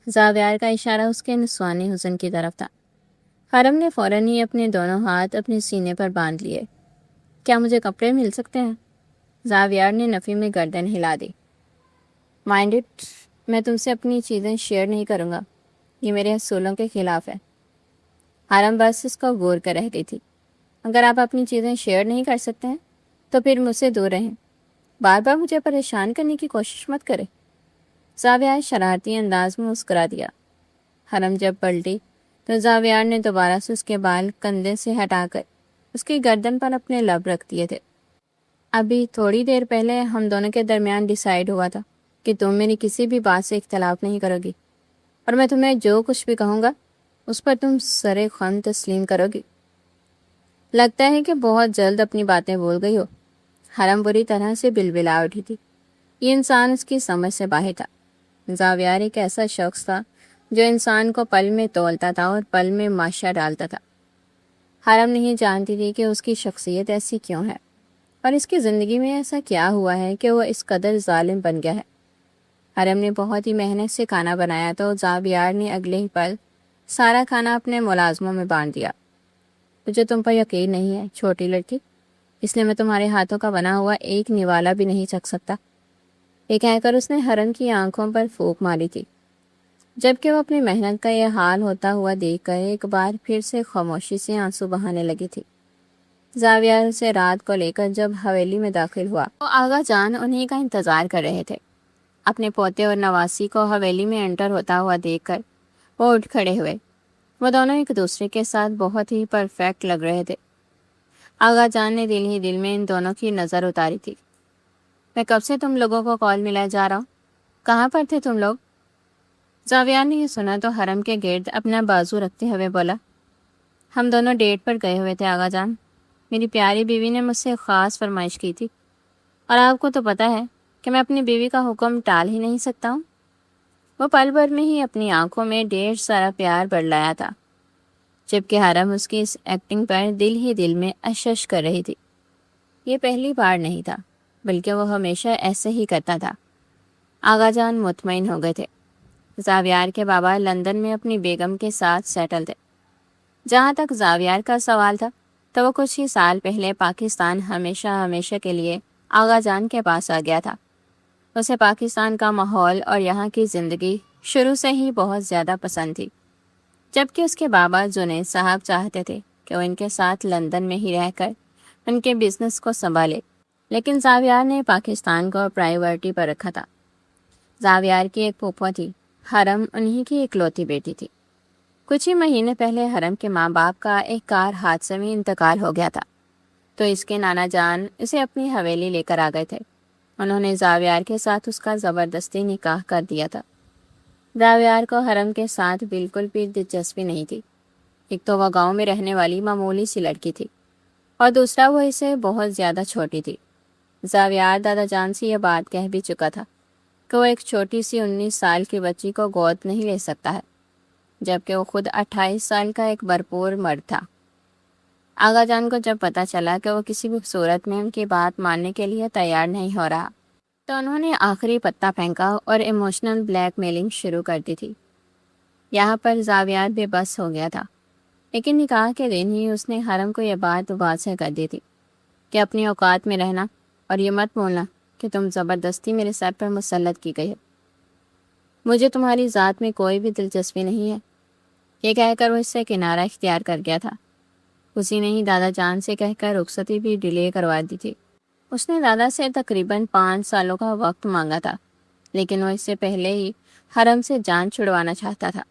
زاویار کا اشارہ اس کے نسوانی حسن کی طرف تھا۔ حرم نے فوراً ہی اپنے دونوں ہاتھ اپنے سینے پر باندھ لیے۔ کیا مجھے کپڑے مل سکتے ہیں؟ زاویار نے نفی میں گردن ہلا دی۔ مائنڈ اٹ، میں تم سے اپنی چیزیں شیئر نہیں کروں گا، یہ میرے اصولوں کے خلاف ہے۔ حرم بس اس کو غور کر رہ گئی تھی۔ اگر آپ اپنی چیزیں شیئر نہیں کر سکتے ہیں تو پھر مجھ سے دور رہیں، بار بار مجھے پریشان کرنے کی کوشش مت کرے۔ زاویار شرارتی انداز میں مسکرا دیا۔ حرم جب پلٹی تو زاویار نے دوبارہ سے اس کے بال کندھے سے ہٹا کر اس کی گردن پر اپنے لب رکھ دیے تھے۔ ابھی تھوڑی دیر پہلے ہم دونوں کے درمیان ڈیسائیڈ ہوا تھا کہ تم میری کسی بھی بات سے اختلاف نہیں کرو گی، اور میں تمہیں جو کچھ بھی کہوں گا اس پر تم سر خوان تسلیم کرو گی۔ لگتا ہے کہ بہت جلد اپنی باتیں بھول گئی ہو۔ حرم بری طرح سے بلبلا اٹھی تھی۔ یہ انسان اس کی سمجھ سے باہر تھا۔ زاویار ایک ایسا شخص تھا جو انسان کو پل میں تولتا تھا اور پل میں ماشا ڈالتا تھا۔ حرم نہیں جانتی تھی کہ اس کی شخصیت ایسی کیوں ہے اور اس کی زندگی میں ایسا کیا ہوا ہے کہ وہ اس قدر ظالم بن گیا ہے۔ حرم نے بہت ہی محنت سے کھانا بنایا تو زاویار نے اگلے ہی پل سارا کھانا اپنے ملازموں میں بانٹ دیا۔ مجھے تم پر یقین نہیں ہے چھوٹی لڑکی، اس لیے میں تمہارے ہاتھوں کا بنا ہوا ایک نوالا بھی نہیں چکھ سکتا۔ یہ کہہ کر اس نے حرم کی آنکھوں پر پھونک ماری تھی، جبکہ وہ اپنی محنت کا یہ حال ہوتا ہوا دیکھ کر ایک بار پھر سے خاموشی سے آنسو بہانے لگی تھی۔ زاویار سے رات کو لے کر جب حویلی میں داخل ہوا تو آغا جان انہیں کا انتظار کر رہے تھے۔ اپنے پوتے اور نواسی کو حویلی میں انٹر ہوتا ہوا دیکھ کر وہ اٹھ کھڑے ہوئے۔ وہ دونوں ایک دوسرے کے ساتھ بہت ہی پرفیکٹ لگ رہے تھے۔ آغا جان نے دل ہی دل میں ان دونوں کی نظر اتاری تھی۔ میں کب سے تم لوگوں کو کال ملا جا رہا ہوں، کہاں پر تھے تم لوگ؟ زاویار نے یہ سنا تو حرم کے گرد اپنا بازو رکھتے ہوئے بولا، ہم دونوں ڈیٹ پر گئے ہوئے تھے آغا جان۔ میری پیاری بیوی نے مجھ سے خاص فرمائش کی تھی، اور آپ کو تو پتہ ہے کہ میں اپنی بیوی کا حکم ٹال ہی نہیں سکتا ہوں۔ وہ پل بھر میں ہی اپنی آنکھوں میں ڈھیر سارا پیار بڑھ لایا تھا، جبکہ حرم اس کی اس ایکٹنگ پر دل ہی دل میں اشش کر رہی تھی۔ یہ پہلی بار نہیں تھا، بلکہ وہ ہمیشہ ایسے ہی کرتا تھا۔ آغا جان مطمئن ہو گئے تھے۔ زاویار کے بابا لندن میں اپنی بیگم کے ساتھ سیٹل تھے۔ جہاں تک زاویار کا سوال تھا تو وہ کچھ ہی سال پہلے پاکستان ہمیشہ کے لیے آغا جان کے پاس آ گیا تھا۔ اسے پاکستان کا ماحول اور یہاں کی زندگی شروع سے ہی بہت زیادہ پسند تھی، جبکہ اس کے بابا جنید صاحب چاہتے تھے کہ وہ ان کے ساتھ لندن میں ہی رہ کر ان کے بزنس کو سنبھالے، لیکن زاویار نے پاکستان کو پرائیورٹی پر رکھا تھا۔ زاویار کی ایک پھوپھو تھی، حرم انہی کی اکلوتی بیٹی تھی۔ کچھ ہی مہینے پہلے حرم کے ماں باپ کا ایک کار حادثے میں انتقال ہو گیا تھا، تو اس کے نانا جان اسے اپنی حویلی لے کر آ گئے تھے۔ انہوں نے زاویار کے ساتھ اس کا زبردستی نکاح کر دیا تھا۔ زاویار کو حرم کے ساتھ بالکل بھی دلچسپی نہیں تھی۔ ایک تو وہ گاؤں میں رہنے والی معمولی سی لڑکی تھی، اور دوسرا وہ اسے بہت زیادہ چھوٹی تھی۔ زاویار دادا جان سے یہ بات کہہ بھی چکا تھا کہ وہ ایک چھوٹی سی 19 سال کی بچی کو گود نہیں لے سکتا ہے، جبکہ وہ خود 28 سال کا ایک بھرپور مرد تھا۔ آغا جان کو جب پتہ چلا کہ وہ کسی بھی صورت میں ان کی بات ماننے کے لیے تیار نہیں ہو رہا تو انہوں نے آخری پتہ پھینکا اور ایموشنل بلیک میلنگ شروع کر دی تھی۔ یہاں پر زاویار بے بس ہو گیا تھا، لیکن نکاح کے دن ہی اس نے حرم کو یہ بات واضح کر دی تھی کہ اپنی اوقات میں رہنا اور یہ مت بولنا کہ تم زبردستی میرے سر پر مسلط کی گئی ہے۔ مجھے تمہاری ذات میں کوئی بھی دلچسپی نہیں ہے۔ یہ کہہ کر وہ اس سے کنارہ اختیار کر گیا تھا۔ اسی نے ہی دادا جان سے کہہ کر رخصتی بھی ڈیلے کروا دی تھی۔ اس نے دادا سے تقریباً 5 سالوں کا وقت مانگا تھا، لیکن وہ اس سے پہلے ہی حرم سے جان چھڑوانا چاہتا تھا۔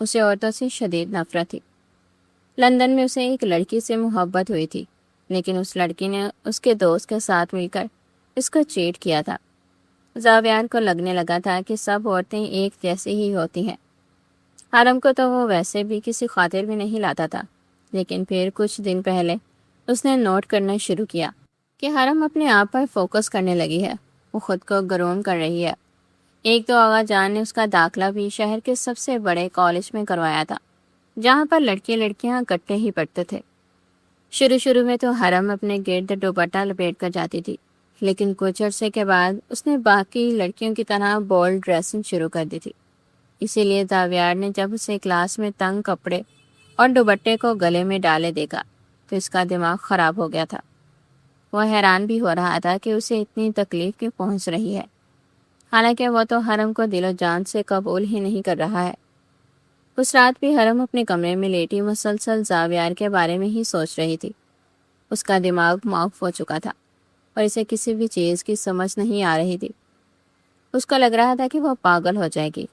اسے عورتوں سے شدید نفرت تھی۔ لندن میں اسے ایک لڑکی سے محبت ہوئی تھی، لیکن اس لڑکی نے اس کے دوست کے ساتھ مل کر اس کو چیٹ کیا تھا۔ زاویار کو لگنے لگا تھا کہ سب عورتیں ایک جیسی ہی ہوتی ہیں۔ حرم کو تو وہ ویسے بھی کسی خاطر بھی نہیں لاتا تھا، لیکن پھر کچھ دن پہلے اس نے نوٹ کرنا شروع کیا کہ حرم اپنے آپ پر فوکس کرنے لگی ہے، وہ خود کو گروم کر رہی ہے۔ ایک تو آغا جان نے اس کا داخلہ بھی شہر کے سب سے بڑے کالج میں کروایا تھا، جہاں پر لڑکے لڑکیاں اکٹھے ہی پڑھتے تھے۔ شروع میں تو حرم اپنے گرد دوپٹہ لپیٹ کر جاتی تھی، لیکن کچھ عرصے کے بعد اس نے باقی لڑکیوں کی طرح بولڈ ڈریسنگ شروع کر دی تھی۔ اسی لیے زاویار نے جب اسے کلاس میں تنگ کپڑے اور دوپٹے کو گلے میں ڈالے دیکھا تو اس کا دماغ خراب ہو گیا تھا۔ وہ حیران بھی ہو رہا تھا کہ اسے اتنی تکلیف کیوں پہنچ رہی ہے، حالانکہ وہ تو حرم کو دل و جان سے قبول ہی نہیں کر رہا ہے۔ اس رات بھی حرم اپنے کمرے میں لیٹی مسلسل زاویار کے بارے میں ہی سوچ رہی تھی۔ اس کا دماغ معاف ہو چکا تھا اور اسے کسی بھی چیز کی سمجھ نہیں آ رہی تھی۔ اس کو لگ رہا تھا کہ وہ پاگل ہو جائے گی،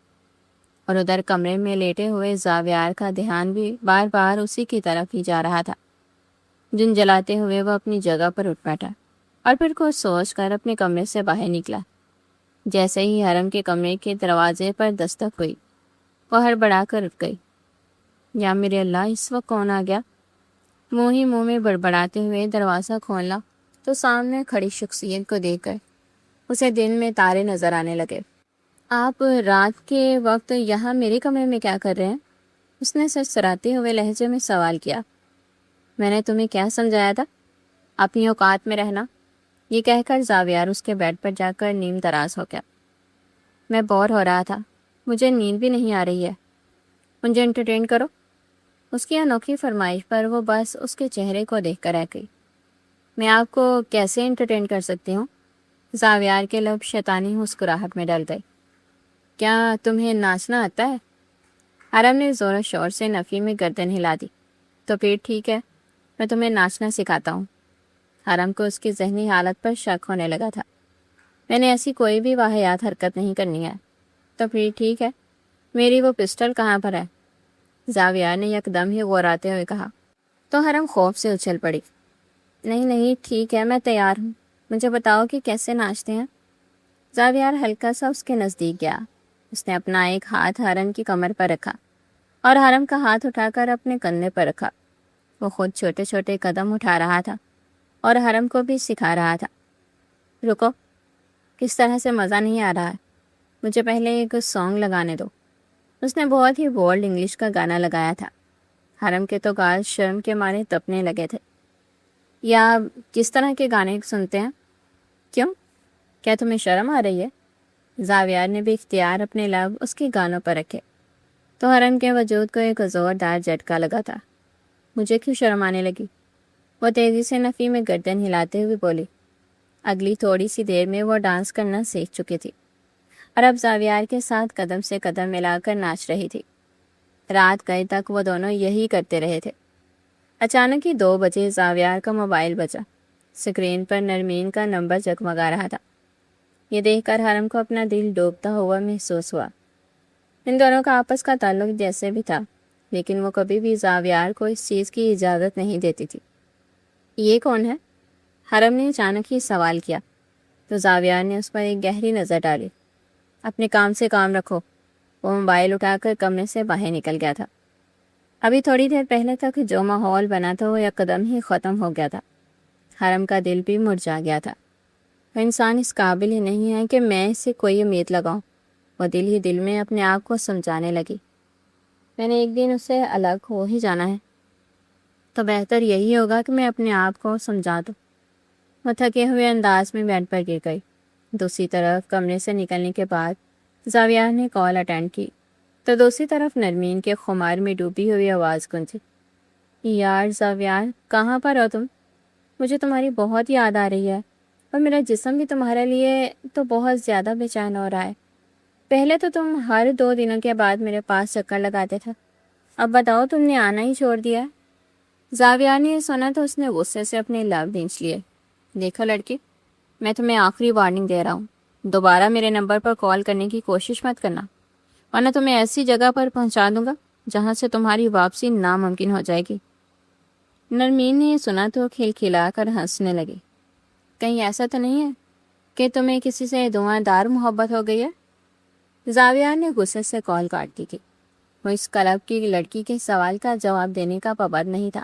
اور ادھر کمرے میں لیٹے ہوئے زاویار کا دھیان بھی بار بار اسی کی طرف ہی جا رہا تھا۔ جن جلاتے ہوئے وہ اپنی جگہ پر اٹھ بیٹھا اور پھر کچھ سوچ کر اپنے کمرے سے باہر نکلا۔ جیسے ہی حرم کے کمرے کے دروازے پر دستک ہوئی، وہ ہڑبڑا کر اٹھ گئی۔ یا میرے اللہ، اس وقت کون آ گیا؟ منہ میں بڑبڑاتے ہوئے دروازہ کھولا تو سامنے کھڑی شخصیت کو دیکھ کر اسے دن میں تارے نظر آنے لگے۔ آپ رات کے وقت یہاں میرے کمرے میں کیا کر رہے ہیں؟ اس نے سرسراتے ہوئے لہجے میں سوال کیا۔ میں نے تمہیں کیا سمجھایا تھا؟ اپنی اوقات میں رہنا۔ یہ کہہ کر زاویار اس کے بیڈ پر جا کر نیم دراز ہو گیا۔ میں بور ہو رہا تھا، مجھے نیند بھی نہیں آ رہی ہے، مجھے انٹرٹین کرو۔ اس کی انوکھی فرمائش پر وہ بس اس کے چہرے کو دیکھ کر رہ گئی۔ میں آپ کو کیسے انٹرٹین کر سکتی ہوں؟ زاویار کے لب شیطانی مسکراہٹ میں ڈل گئے۔ کیا تمہیں ناچنا آتا ہے؟ حرم نے زور و شور سے نفی میں گردن ہلا دی۔ تو پھر ٹھیک ہے، میں تمہیں ناچنا سکھاتا ہوں۔ حرم کو اس کی ذہنی حالت پر شک ہونے لگا تھا۔ میں نے ایسی کوئی بھی واحیات حرکت نہیں کرنی ہے۔ تو پھر ٹھیک ہے، میری وہ پسٹل کہاں پر ہے؟ زاویار نے یکدم ہی غوراتے ہوئے کہا۔ تو حرم خوف سے اچھل پڑی۔ نہیں ٹھیک ہے، میں تیار ہوں، مجھے بتاؤ کہ کیسے ناچتے ہیں۔ زاویار ہلکا سا اس کے نزدیک گیا۔ اس نے اپنا ایک ہاتھ حرم کی کمر پر رکھا اور حرم کا ہاتھ اٹھا کر اپنے کندھے پر رکھا۔ وہ خود چھوٹے چھوٹے قدم اٹھا رہا تھا اور حرم کو بھی سکھا رہا تھا۔ رکو، کس طرح سے مزہ نہیں آ رہا ہے، مجھے پہلے ایک سانگ لگانے دو۔ اس نے بہت ہی بولڈ انگلش کا گانا لگایا تھا۔ حرم کے تو گال شرم کے مارے تپنے لگے تھے۔ یا کس طرح کے گانے سنتے ہیں؟ کیوں؟ کیا تمہیں شرم آ رہی ہے؟ زاویار نے بھی اختیار اپنے لب اس کے گانوں پر رکھے تو حرم کے وجود کو ایک زوردار جھٹکا لگا تھا۔ مجھے کیوں شرم آنے لگی؟ وہ تیزی سے نفی میں گردن ہلاتے ہوئے بولی۔ اگلی تھوڑی سی دیر میں وہ ڈانس کرنا سیکھ چکی تھی اور اب زاویار کے ساتھ قدم سے قدم ملا کر ناچ رہی تھی۔ رات گئے تک وہ دونوں یہی کرتے رہے تھے۔ اچانک ہی 2 بجے زاویار کا موبائل بجا۔ اسکرین پر نرمین کا نمبر جگمگا رہا تھا۔ یہ دیکھ کر حرم کو اپنا دل ڈوبتا ہوا محسوس ہوا۔ ان دونوں کا آپس کا تعلق جیسے بھی تھا، لیکن وہ کبھی بھی زاویار کو اس چیز کی اجازت نہیں دیتی تھی۔ یہ کون ہے؟ حرم نے اچانک ہی سوال کیا تو زاویار نے اس پر ایک گہری نظر ڈالی۔ اپنے کام سے کام رکھو۔ وہ موبائل اٹھا کر کمرے سے باہر نکل گیا تھا۔ ابھی تھوڑی دیر پہلے تک جو ماحول بنا تھا وہ یک قدم ہی ختم ہو گیا تھا۔ حرم کا دل بھی مرجھا گیا تھا۔ وہ انسان اس قابل ہی نہیں ہے کہ میں اس سے کوئی امید لگاؤں۔ وہ دل ہی دل میں اپنے آپ کو سمجھانے لگی، میں نے ایک دن اس سے الگ ہو ہی جانا ہے، تو بہتر یہی ہوگا کہ میں اپنے آپ کو سمجھا دوں۔ وہ تھکے ہوئے انداز میں بیڈ پر گر گئی۔ دوسری طرف کمرے سے نکلنے کے بعد زاویار نے کال اٹینڈ کی تو دوسری طرف نرمین کے خمار میں ڈوبی ہوئی آواز گونجی۔ یار زاویار، کہاں پر ہو تم؟ مجھے تمہاری بہت یاد آ رہی ہے اور میرا جسم بھی تمہارے لیے تو بہت زیادہ بے چین ہو رہا ہے۔ پہلے تو تم ہر 2 دنوں کے بعد میرے پاس چکر لگاتے تھے، اب بتاؤ تم نے آنا ہی چھوڑ دیا ہے۔ زاویار نے یہ سنا تو اس نے غصے سے اپنے لب بھینچ لیے۔ دیکھو لڑکی، میں تمہیں آخری وارننگ دے رہا ہوں، دوبارہ میرے نمبر پر کال کرنے کی کوشش مت کرنا، ورنہ تمہیں ایسی جگہ پر پہنچا دوں گا جہاں سے تمہاری واپسی ناممکن ہو جائے گی۔ نرمین نے یہ سنا تو کھلکھلا کر ہنسنے لگی۔ کہیں ایسا تو نہیں ہے کہ تمہیں کسی سے دھواں دار محبت ہو گئی ہے؟ زاویار نے غصے سے کال کاٹ دی تھی۔ وہ اس کلب کی لڑکی کے سوال کا جواب دینے کا پابند نہیں تھا،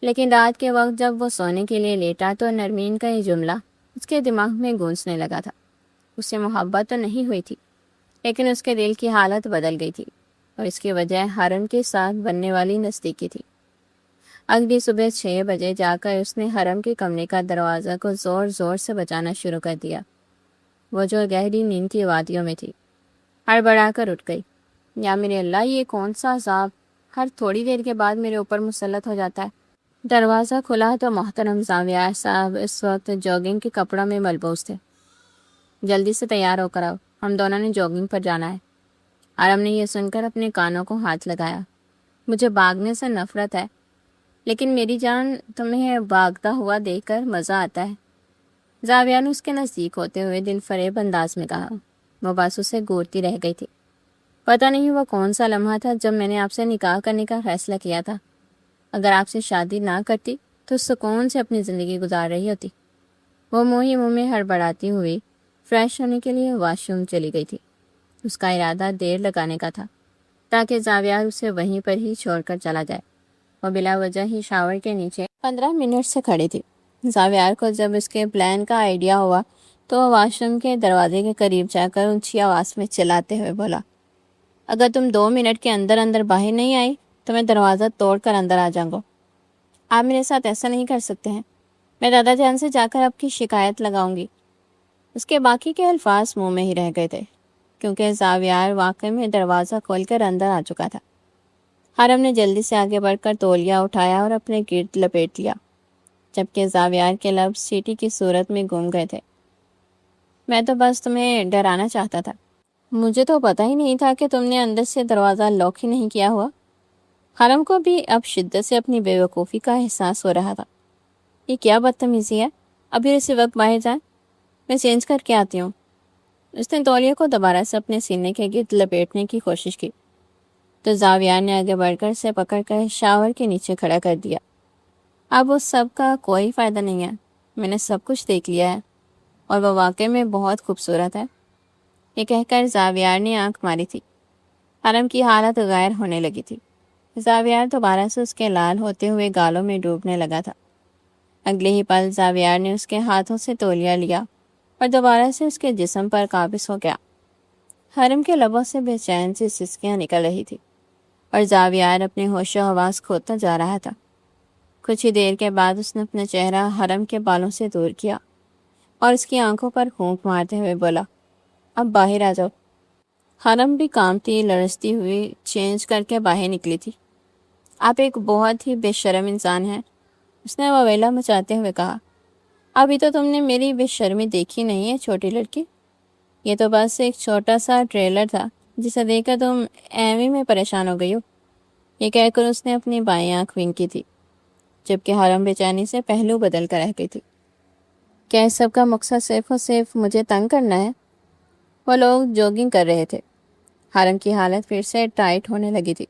لیکن رات کے وقت جب وہ سونے کے لیے لیٹا تو نرمین کا یہ جملہ اس کے دماغ میں گونجنے لگا تھا۔ اس سے محبت تو نہیں ہوئی تھی، لیکن اس کے دل کی حالت بدل گئی تھی اور اس کی وجہ حرم کے ساتھ بننے والی نزدیکی تھی۔ اگلی صبح 6 بجے جا کر اس نے حرم کے کمرے کا دروازہ کو زور زور سے بجانا شروع کر دیا۔ وہ جو گہری نیند کی وادیوں میں تھی ہڑبڑا کر اٹھ گئی۔ یا میرے اللہ، یہ کون سا عذاب ہر تھوڑی دیر کے بعد میرے اوپر مسلط ہو جاتا ہے۔ دروازہ کھلا تو محترم زاویار صاحب اس وقت جاگنگ کے کپڑوں میں ملبوس تھے۔ جلدی سے تیار ہو کر آؤ، ہم دونوں نے جاگنگ پر جانا ہے۔ حرم نے یہ سن کر اپنے کانوں کو ہاتھ لگایا۔ مجھے بھاگنے سے نفرت ہے، لیکن میری جان، تمہیں بھاگتا ہوا دیکھ کر مزہ آتا ہے۔ زاویہ نے اس کے نزدیک ہوتے ہوئے دل فریب انداز میں کہا۔ وہ بس اسے گورتی رہ گئی تھی۔ پتہ نہیں وہ کون سا لمحہ تھا جب میں نے آپ سے نکاح کرنے کا فیصلہ کیا تھا۔ اگر آپ سے شادی نہ کرتی تو سکون سے اپنی زندگی گزار رہی ہوتی۔ وہ منہ ہی منہ میں ہڑبڑاتی ہوئی فریش ہونے کے لیے واش روم چلی گئی تھی۔ اس کا ارادہ دیر لگانے کا تھا تاکہ زاویار اسے وہیں پر ہی چھوڑ کر چلا جائے۔ وہ بلا وجہ ہی شاور کے نیچے 15 منٹ سے کھڑی تھی۔ زاویار کو جب اس کے پلان کا آئیڈیا ہوا تو وہ واش روم کے دروازے کے قریب جا کر اونچی آواز میں چلاتے ہوئے بولا، اگر تم 2 منٹ کے اندر اندر باہر نہیں آئی تو میں دروازہ توڑ کر اندر آ جاؤں گا۔ آپ میرے ساتھ ایسا نہیں کر سکتے ہیں، میں دادا جان سے جا کر آپ کی شکایت لگاؤں گی۔ اس کے باقی کے الفاظ منہ میں ہی رہ گئے تھے کیونکہ زاویار واقعی میں دروازہ کھول کر اندر آ چکا تھا۔ حرم نے جلدی سے آگے بڑھ کر تولیہ اٹھایا اور اپنے گرد لپیٹ لیا، جبکہ زاویار کے لب سیٹی کی صورت میں گم گئے تھے۔ میں تو بس تمہیں ڈرانا چاہتا تھا، مجھے تو پتہ ہی نہیں تھا کہ تم نے اندر سے دروازہ لاک ہی نہیں کیا ہوا۔ حرم کو بھی اب شدت سے اپنی بے وقوفی کا احساس ہو رہا تھا۔ یہ کیا بدتمیزی ہے، ابھی اسی وقت باہر جائیں، میں چینج کر کے آتی ہوں۔ اس نے تولیے کو دوبارہ سے اپنے سینے کے گرد لپیٹنے کی کوشش کی تو زاویار نے آگے بڑھ کر اسے پکڑ کر شاور کے نیچے کھڑا کر دیا۔ اب اس سب کا کوئی فائدہ نہیں ہے، میں نے سب کچھ دیکھ لیا ہے اور وہ واقعی میں بہت خوبصورت ہے۔ یہ کہہ کر زاویار نے آنکھ ماری تھی۔ حرم کی حالت غیر ہونے لگی تھی۔ زاویار دوبارہ سے اس کے لال ہوتے ہوئے گالوں میں ڈوبنے لگا تھا۔ اگلے ہی پل زاویار نے اس کے ہاتھوں سے تولیہ لیا اور دوبارہ سے اس کے جسم پر قابض ہو گیا۔ حرم کے لبوں سے بے چین سی سسکیاں نکل رہی تھی اور زاویار اپنے ہوش و حواس کھوتا جا رہا تھا۔ کچھ ہی دیر کے بعد اس نے اپنا چہرہ حرم کے بالوں سے دور کیا اور اس کی آنکھوں پر پھونک مارتے ہوئے بولا، اب باہر آ جاؤ۔ حرم بھی کانپتی لرزتی ہوئی چینج کر کے باہر نکلی تھی۔ آپ ایک بہت ہی بے شرم انسان ہیں، اس نے واویلا مچاتے ہوئے کہا۔ ابھی تو تم نے میری بے شرمی دیکھی نہیں ہے چھوٹی لڑکی، یہ تو بس ایک چھوٹا سا ٹریلر تھا جسے دیکھ کر تم ایویں میں پریشان ہو گئی ہو۔ یہ کہہ کر اس نے اپنی بائیں آنکھ ونک کی تھی، جبکہ حرم بے چینی سے پہلو بدل کر رہ گئی تھی۔ کیا اس سب کا مقصد صرف اور صرف مجھے تنگ کرنا ہے؟ وہ لوگ جوگنگ کر رہے تھے۔ حرم کی حالت پھر سے ٹائٹ ہونے لگی تھی۔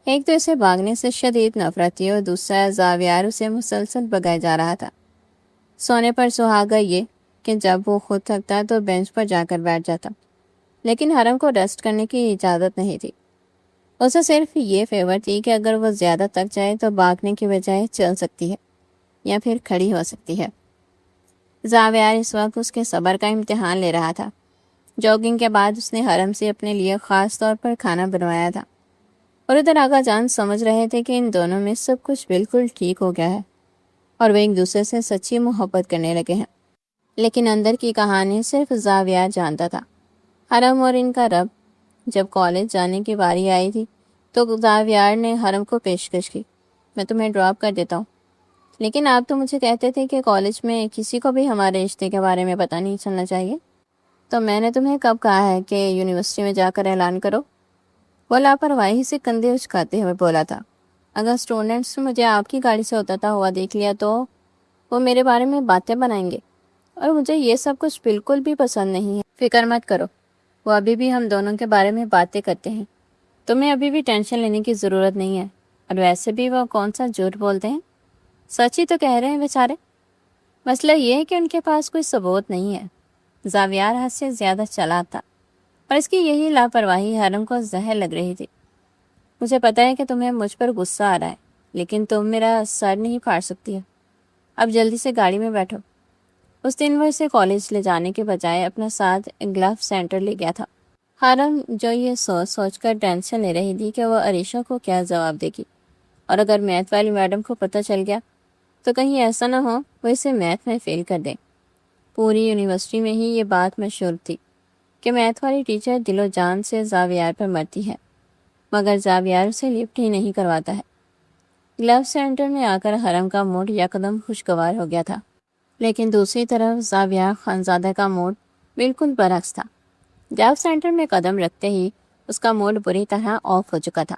ایک تو اسے بھاگنے سے شدید نفرت تھی اور دوسرا زاویار اسے مسلسل بگائے جا رہا تھا۔ سونے پر سہاگا یہ کہ جب وہ خود تھکتا تو بینچ پر جا کر بیٹھ جاتا، لیکن حرم کو ریسٹ کرنے کی اجازت نہیں تھی۔ اسے صرف یہ فیور تھی کہ اگر وہ زیادہ تک جائے تو بھاگنے کی بجائے چل سکتی ہے یا پھر کھڑی ہو سکتی ہے۔ زاویار اس وقت اس کے صبر کا امتحان لے رہا تھا۔ جاگنگ کے بعد اس نے حرم سے اپنے لیے خاص طور پر کھانا بنوایا تھا اور ادھر آغا جان سمجھ رہے تھے کہ ان دونوں میں سب کچھ بالکل ٹھیک ہو گیا ہے اور وہ ایک دوسرے سے سچی محبت کرنے لگے ہیں، لیکن اندر کی کہانی صرف زاویار جانتا تھا۔ حرم اور ان کا رب جب کالج جانے کی باری آئی تھی تو زاویار نے حرم کو پیشکش کی، میں تمہیں ڈراپ کر دیتا ہوں، لیکن آپ تو مجھے کہتے تھے کہ کالج میں کسی کو بھی ہمارے رشتے کے بارے میں پتہ نہیں چلنا چاہیے، تو میں نے تمہیں کب کہا ہے کہ یونیورسٹی میں جا کر اعلان کرو؟ وہ لاپرواہی سے کندھے اچکاتے ہوئے بولا تھا۔ اگر اسٹوڈنٹس نے مجھے آپ کی گاڑی سے اترتا ہوا دیکھ لیا تو وہ میرے بارے میں باتیں بنائیں گے اور مجھے یہ سب کچھ بالکل بھی پسند نہیں ہے۔ فکر مت کرو، وہ ابھی بھی ہم دونوں کے بارے میں باتیں کرتے ہیں، تمہیں ابھی بھی ٹینشن لینے کی ضرورت نہیں ہے، اور ویسے بھی وہ کون سا جھوٹ بولتے ہیں، سچ ہی تو کہہ رہے ہیں بیچارے۔ مسئلہ یہ ہے کہ ان کے پاس کوئی ثبوت نہیں ہے۔ زاویار حد سے زیادہ چالاک تھا اور اس کی یہی لاپرواہی حرم کو زہر لگ رہی تھی۔ مجھے پتہ ہے کہ تمہیں مجھ پر غصہ آ رہا ہے، لیکن تم میرا سر نہیں پھاڑ سکتی ہے، اب جلدی سے گاڑی میں بیٹھو۔ اس دن وہ اسے کالج لے جانے کے بجائے اپنا ساتھ گلف سینٹر لے گیا تھا۔ حرم جو یہ سوچ سوچ کر ٹینشن لے رہی تھی کہ وہ عریشہ کو کیا جواب دے گی، اور اگر میتھ والی میڈم کو پتہ چل گیا تو کہیں ایسا نہ ہو وہ اسے میتھ میں فیل کر دیں۔ پوری یونیورسٹی میں ہی یہ بات مشہور تھی کہ میتھ والی ٹیچر دل و جان سے زاویار پر مرتی ہے، مگر زاویار اسے لفٹ ہی نہیں کرواتا ہے۔ گلو سینٹر میں آ کر حرم کا موڈ یکدم خوشگوار ہو گیا تھا، لیکن دوسری طرف زاویار خانزادہ کا موڈ بالکل برعکس تھا۔ گلو سینٹر میں قدم رکھتے ہی اس کا موڈ بری طرح آف ہو چکا تھا۔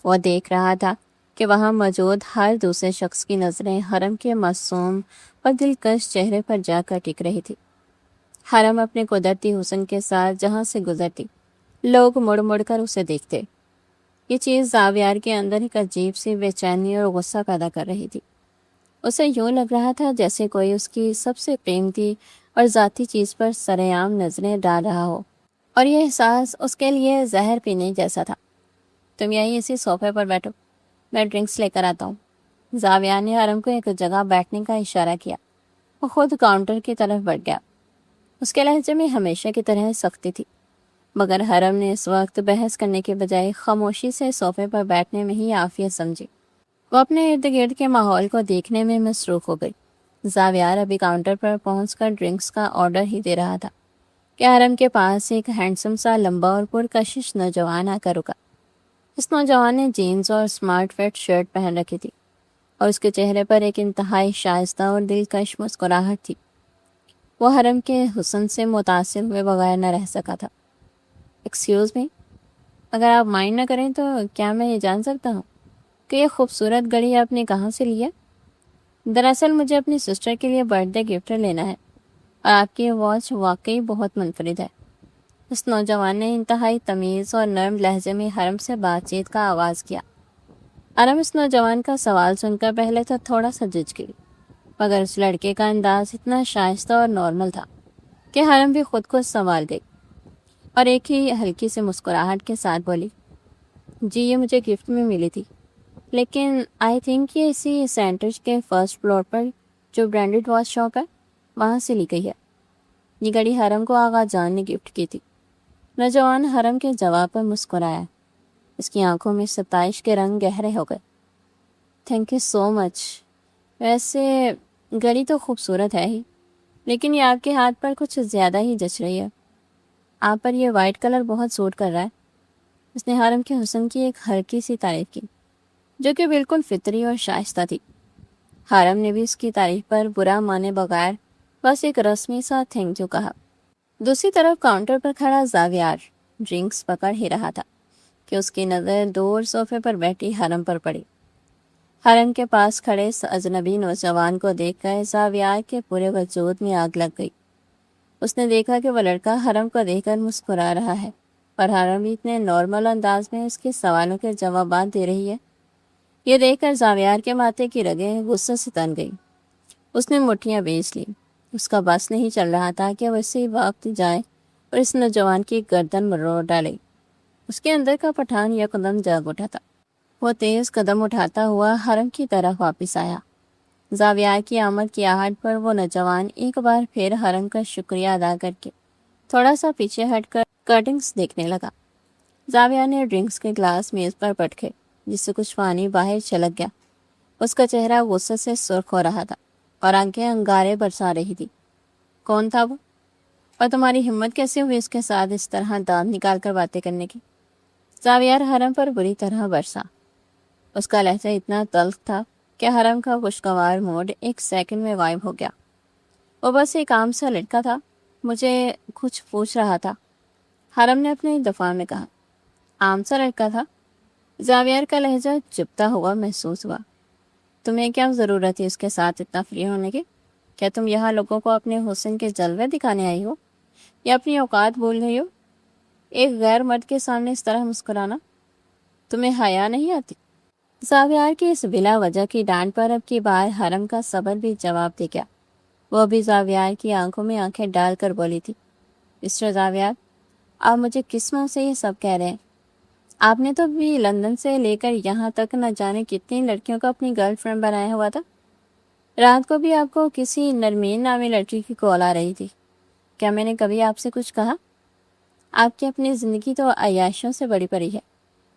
وہ دیکھ رہا تھا کہ وہاں موجود ہر دوسرے شخص کی نظریں حرم کے معصوم اور دلکش چہرے پر جا کر ٹک رہی تھی۔ حرم اپنے قدرتی حسن کے ساتھ جہاں سے گزرتی، لوگ مڑ مڑ کر اسے دیکھتے۔ یہ چیز زاویار کے اندر ایک عجیب سی بے چینی اور غصہ پیدا کر رہی تھی۔ اسے یوں لگ رہا تھا جیسے کوئی اس کی سب سے قیمتی اور ذاتی چیز پر سرعام نظریں ڈال رہا ہو، اور یہ احساس اس کے لیے زہر پینے جیسا تھا۔ تم یہیں اسی صوفے پر بیٹھو، میں ڈرنکس لے کر آتا ہوں۔ زاویار نے حرم کو ایک جگہ بیٹھنے کا اشارہ کیا۔ وہ خود کاؤنٹر کی طرف بڑھ گیا۔ اس کے لہجے میں ہمیشہ کی طرح سختی تھی، مگر حرم نے اس وقت بحث کرنے کے بجائے خاموشی سے صوفے پر بیٹھنے میں ہی عافیت سمجھی۔ وہ اپنے ارد گرد کے ماحول کو دیکھنے میں مصروف ہو گئی۔ زاویار ابھی کاؤنٹر پر پہنچ کر ڈرنکس کا آرڈر ہی دے رہا تھا کہ حرم کے پاس ایک ہینڈسم سا لمبا اور پرکشش نوجوان آ کر رکا۔ اس نوجوان نے جینز اور اسمارٹ فٹ شرٹ پہن رکھی تھی، اور اس کے چہرے پر ایک انتہائی شائستہ اور دلکش مسکراہٹ تھی۔ وہ حرم کے حسن سے متاثر ہوئے بغیر نہ رہ سکا تھا۔ ایکسکیوز می، اگر آپ مائنڈ نہ کریں تو کیا میں یہ جان سکتا ہوں کہ یہ خوبصورت گھڑی آپ نے کہاں سے لی ہے؟ دراصل مجھے اپنی سسٹر کے لیے برتھ ڈے گفٹ لینا ہے، اور آپ کی یہ واچ واقعی بہت منفرد ہے۔ اس نوجوان نے انتہائی تمیز اور نرم لہجے میں حرم سے بات چیت کا آغاز کیا۔ حرم اس نوجوان کا سوال سن کر پہلے تو تھوڑا سا جھجک گئی، مگر اس لڑکے کا انداز اتنا شائستہ اور نارمل تھا کہ حرم بھی خود کو سنبھال گئی، اور ایک ہی ہلکی سی مسکراہٹ کے ساتھ بولی، جی یہ مجھے گفٹ میں ملی تھی، لیکن آئی تھنک یہ اسی سینٹر کے فرسٹ فلور پر جو برانڈڈ واچ شاپ ہے وہاں سے لی گئی ہے۔ یہ گھڑی حرم کو آغا جان نے گفٹ کی تھی۔ نوجوان حرم کے جواب پر مسکرایا۔ اس کی آنکھوں میں ستائش کے رنگ گہرے ہو گئے۔ تھینک یو سو مچ۔ ویسے گھڑی تو خوبصورت ہے ہی، لیکن یہ آپ کے ہاتھ پر کچھ زیادہ ہی جچ رہی ہے۔ آپ پر یہ وائٹ کلر بہت سوٹ کر رہا ہے۔ اس نے حرم کے حسن کی ایک ہلکی سی تعریف کی، جو کہ بالکل فطری اور شائستہ تھی۔ حرم نے بھی اس کی تعریف پر برا مانے بغیر بس ایک رسمی سا تھینک یو کہا۔ دوسری طرف کاؤنٹر پر کھڑا زاویار ڈرنکس پکڑ ہی رہا تھا کہ اس کی نظر دور صوفے پر بیٹھی حرم پر پڑی۔ حرم کے پاس کھڑے اس اجنبی نوجوان کو دیکھ کر زاویار کے پورے وجود میں آگ لگ گئی۔ اس نے دیکھا کہ وہ لڑکا حرم کو دیکھ کر مسکرا رہا ہے، اور حرم بھی اتنے نارمل انداز میں اس کے سوالوں کے جوابات دے رہی ہے۔ یہ دیکھ کر زاویار کے ماتھے کی رگیں غصے سے تن گئی۔ اس نے مٹھیاں بیچ لی۔ اس کا بس نہیں چل رہا تھا کہ وہ اسی وقت جائے اور اس نوجوان کی گردن مروڑ ڈالے۔ اس کے اندر کا پٹھان یکدم جاگ اٹھا تھا۔ وہ تیز قدم اٹھاتا ہوا حرم کی طرف واپس آیا۔ زاویار کی آمد کی آہٹ پر وہ نوجوان ایک بار پھر حرم کا شکریہ ادا کر کے تھوڑا سا پیچھے ہٹ کر کرٹنگز دیکھنے لگا۔ زاویار نے ڈرنکس کے گلاس میز پر پٹکے، جس سے کچھ پانی باہر چھلک گیا۔ اس کا چہرہ غصے سے سرخ ہو رہا تھا اور آنکھیں انگارے برسا رہی تھی۔ کون تھا وہ؟ اور تمہاری ہمت کیسے ہوئی اس کے ساتھ اس طرح دانت نکال کر باتیں کرنے کی؟ زاویار حرم پر بری طرح برسا۔ اس کا لہجہ اتنا تلخ تھا کہ حرم کا خوشگوار موڈ ایک سیکنڈ میں غائب ہو گیا۔ وہ بس ایک عام سا لڑکا تھا، مجھے کچھ پوچھ رہا تھا، حرم نے اپنے دفاع میں کہا۔ عام سا لڑکا تھا؟ زاویار کا لہجہ چپتا ہوا محسوس ہوا۔ تمہیں کیا ضرورت ہے اس کے ساتھ اتنا فری ہونے کی؟ کیا تم یہاں لوگوں کو اپنے حسن کے جلوے دکھانے آئی ہو، یا اپنی اوقات بھول گئی ہو؟ ایک غیر مرد کے سامنے اس طرح مسکرانا، تمہیں حیا نہیں آتی؟ زاویار کی اس بلا وجہ کی ڈانٹ پر اب کی بار حرم کا صبر بھی جواب دے گیا۔ وہ بھی زاویار کی آنکھوں میں آنکھیں ڈال کر بولی تھی، مسٹر زاویار، آپ مجھے کس منہ سے یہ سب کہہ رہے ہیں؟ آپ نے تو بھی لندن سے لے کر یہاں تک نہ جانے کتنی لڑکیوں کو اپنی گرل فرینڈ بنایا ہوا تھا۔ رات کو بھی آپ کو کسی نرمین نامی لڑکی کی کال آ رہی تھی۔ کیا میں نے کبھی آپ سے کچھ کہا؟ آپ کی اپنی زندگی تو عیاشیوں سے بڑی پڑی ہے۔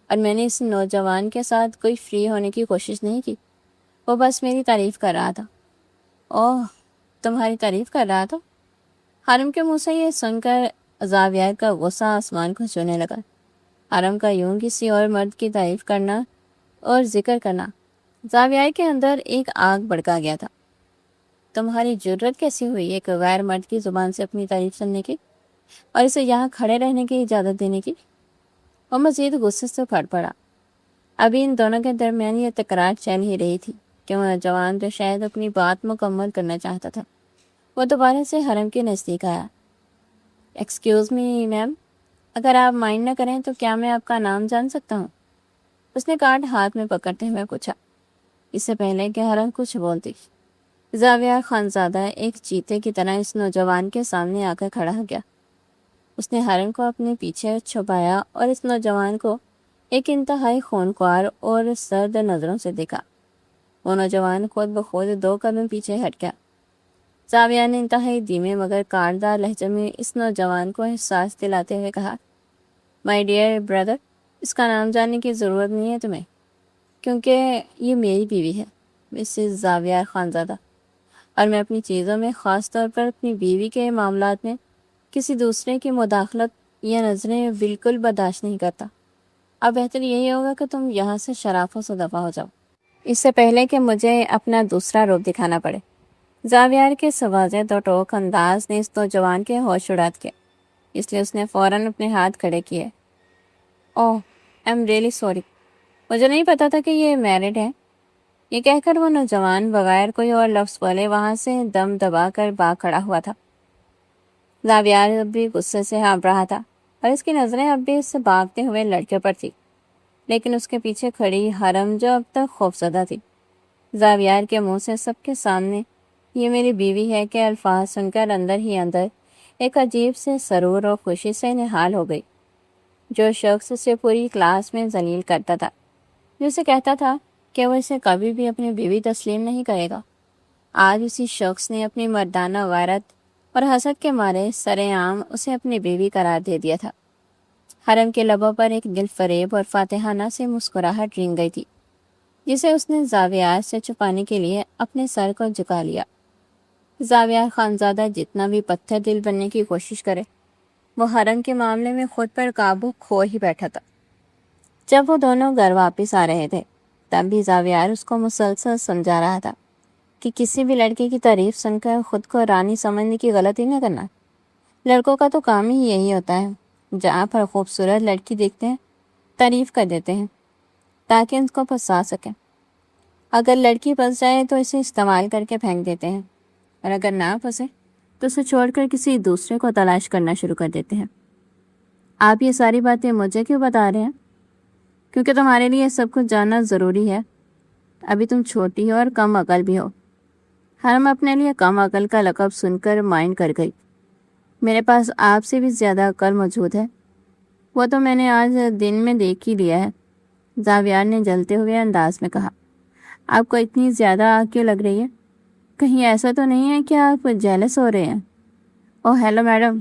اور میں نے اس نوجوان کے ساتھ کوئی فری ہونے کی کوشش نہیں کی، وہ بس میری تعریف کر رہا تھا۔ اوہ، تمہاری تعریف کر رہا تھا؟ حرم کے منہ سے یہ سن کر زاویہ کا غصہ آسمان کو چھونے لگا۔ حرم کا یوں کسی اور مرد کی تعریف کرنا اور ذکر کرنا، زاویہ کے اندر ایک آگ بھڑکا گیا تھا۔ تمہاری جرت کیسی ہوئی ایک غیر مرد کی زبان سے اپنی تعریف سننے کی اور اسے یہاں کھڑے رہنے کی اجازت دینے کی؟ وہ مزید غصے سے پھٹ پڑا۔ ابھی ان دونوں کے درمیان یہ تکرار چل ہی رہی تھی کہ وہ نوجوان جو شاید اپنی بات مکمل کرنا چاہتا تھا، وہ دوبارہ سے حرم کے نزدیک آیا۔ ایکسکیوز می میم، اگر آپ مائنڈ نہ کریں تو کیا میں آپ کا نام جان سکتا ہوں؟ اس نے کارڈ ہاتھ میں پکڑتے ہوئے پوچھا، اس سے پہلے کہ حرم کچھ بولتی۔ زاویہ خانزادہ ایک چیتے کی طرح اس نوجوان کے سامنے آ کر کھڑا ہو گیا۔ اس نے حرم کو اپنے پیچھے چھپایا اور اس نوجوان کو ایک انتہائی خونخوار اور سرد نظروں سے دیکھا۔ وہ نوجوان خود بخود 2 قدم پیچھے ہٹ گیا۔ زاویہ نے انتہائی دھیمے مگر کاردار لہجے میں اس نوجوان کو احساس دلاتے ہوئے کہا، مائی ڈیئر بردر، اس کا نام جاننے کی ضرورت نہیں ہے تمہیں، کیونکہ یہ میری بیوی ہے، مسز زاویہ خانزادہ، اور میں اپنی چیزوں میں، خاص طور پر اپنی بیوی کے معاملات میں، کسی دوسرے کی مداخلت یا نظریں بالکل برداشت نہیں کرتا۔ اب بہتر یہی ہوگا کہ تم یہاں سے شرافت سے دفع ہو جاؤ، اس سے پہلے کہ مجھے اپنا دوسرا روپ دکھانا پڑے۔ زاویہ کے واضح 2 ٹوک انداز نے اس نوجوان کے ہوش اڑا دیا، اس لیے اس نے فوراً اپنے ہاتھ کھڑے کیے۔ اوہ، آئی ایم ریئلی سوری، مجھے نہیں پتا تھا کہ یہ میرڈ ہے۔ یہ کہہ کر وہ نوجوان بغیر کوئی اور لفظ بولے وہاں سے دم دبا کر بھاگ کھڑا ہوا تھا۔ زاویہ اب بھی غصے سے ہانپ رہا تھا اور اس کی نظریں اب بھی اس سے بھاگتے ہوئے لڑکے پر تھی، لیکن اس کے پیچھے کھڑی حرم جو اب تک خوفزدہ تھی۔ زاویہ کے منہ سے سب کے سامنے یہ میری بیوی ہے کہ الفاظ سن کر اندر ہی اندر ایک عجیب سے سرور اور خوشی سے نہال ہو گئی۔ جو شخص اسے پوری کلاس میں ذلیل کرتا تھا، جو اسے کہتا تھا کہ وہ اسے کبھی بھی اپنی بیوی تسلیم نہیں کرے گا، آج اسی شخص نے اپنی مردانہ غیرت اور حسد کے مارے سرے عام اسے اپنی بیوی قرار دے دیا تھا۔ حرم کے لبوں پر ایک دل فریب اور فاتحانہ سے مسکراہٹ رنگ گئی تھی، جسے اس نے زاویہ سے چھپانے کے لیے اپنے سر کو جھکا لیا۔ زاویہ خانزادہ جتنا بھی پتھر دل بننے کی کوشش کرے، وہ حرم کے معاملے میں خود پر قابو کھو ہی بیٹھا تھا۔ جب وہ دونوں گھر واپس آ رہے تھے، تب بھی زاویہ اس کو مسلسل سمجھا رہا تھا کہ کسی بھی لڑکی کی تعریف سن کر خود کو رانی سمجھنے کی غلطی نہ کرنا۔ لڑکوں کا تو کام ہی یہی ہوتا ہے، جہاں پر خوبصورت لڑکی دیکھتے ہیں تعریف کر دیتے ہیں تاکہ ان کو پھنسا سکیں۔ اگر لڑکی پھنس جائے تو اسے استعمال کر کے پھینک دیتے ہیں، اور اگر نہ پھنسے تو اسے چھوڑ کر کسی دوسرے کو تلاش کرنا شروع کر دیتے ہیں۔ آپ یہ ساری باتیں مجھے کیوں بتا رہے ہیں؟ کیونکہ تمہارے لیے سب کچھ جاننا ضروری ہے۔ ابھی تم چھوٹی ہو اور کم عقل بھی ہو۔ حرم اپنے لیے کم عقل کا لقب سن کر مائنڈ کر گئی۔ میرے پاس آپ سے بھی زیادہ عقل موجود ہے، وہ تو میں نے آج دن میں دیکھ ہی لیا ہے، زاویہ نے جلتے ہوئے انداز میں کہا۔ آپ کو اتنی زیادہ آگ کیوں لگ رہی ہے؟ کہیں ایسا تو نہیں ہے کہ آپ جیلس ہو رہے ہیں؟ اوہ ہیلو میڈم،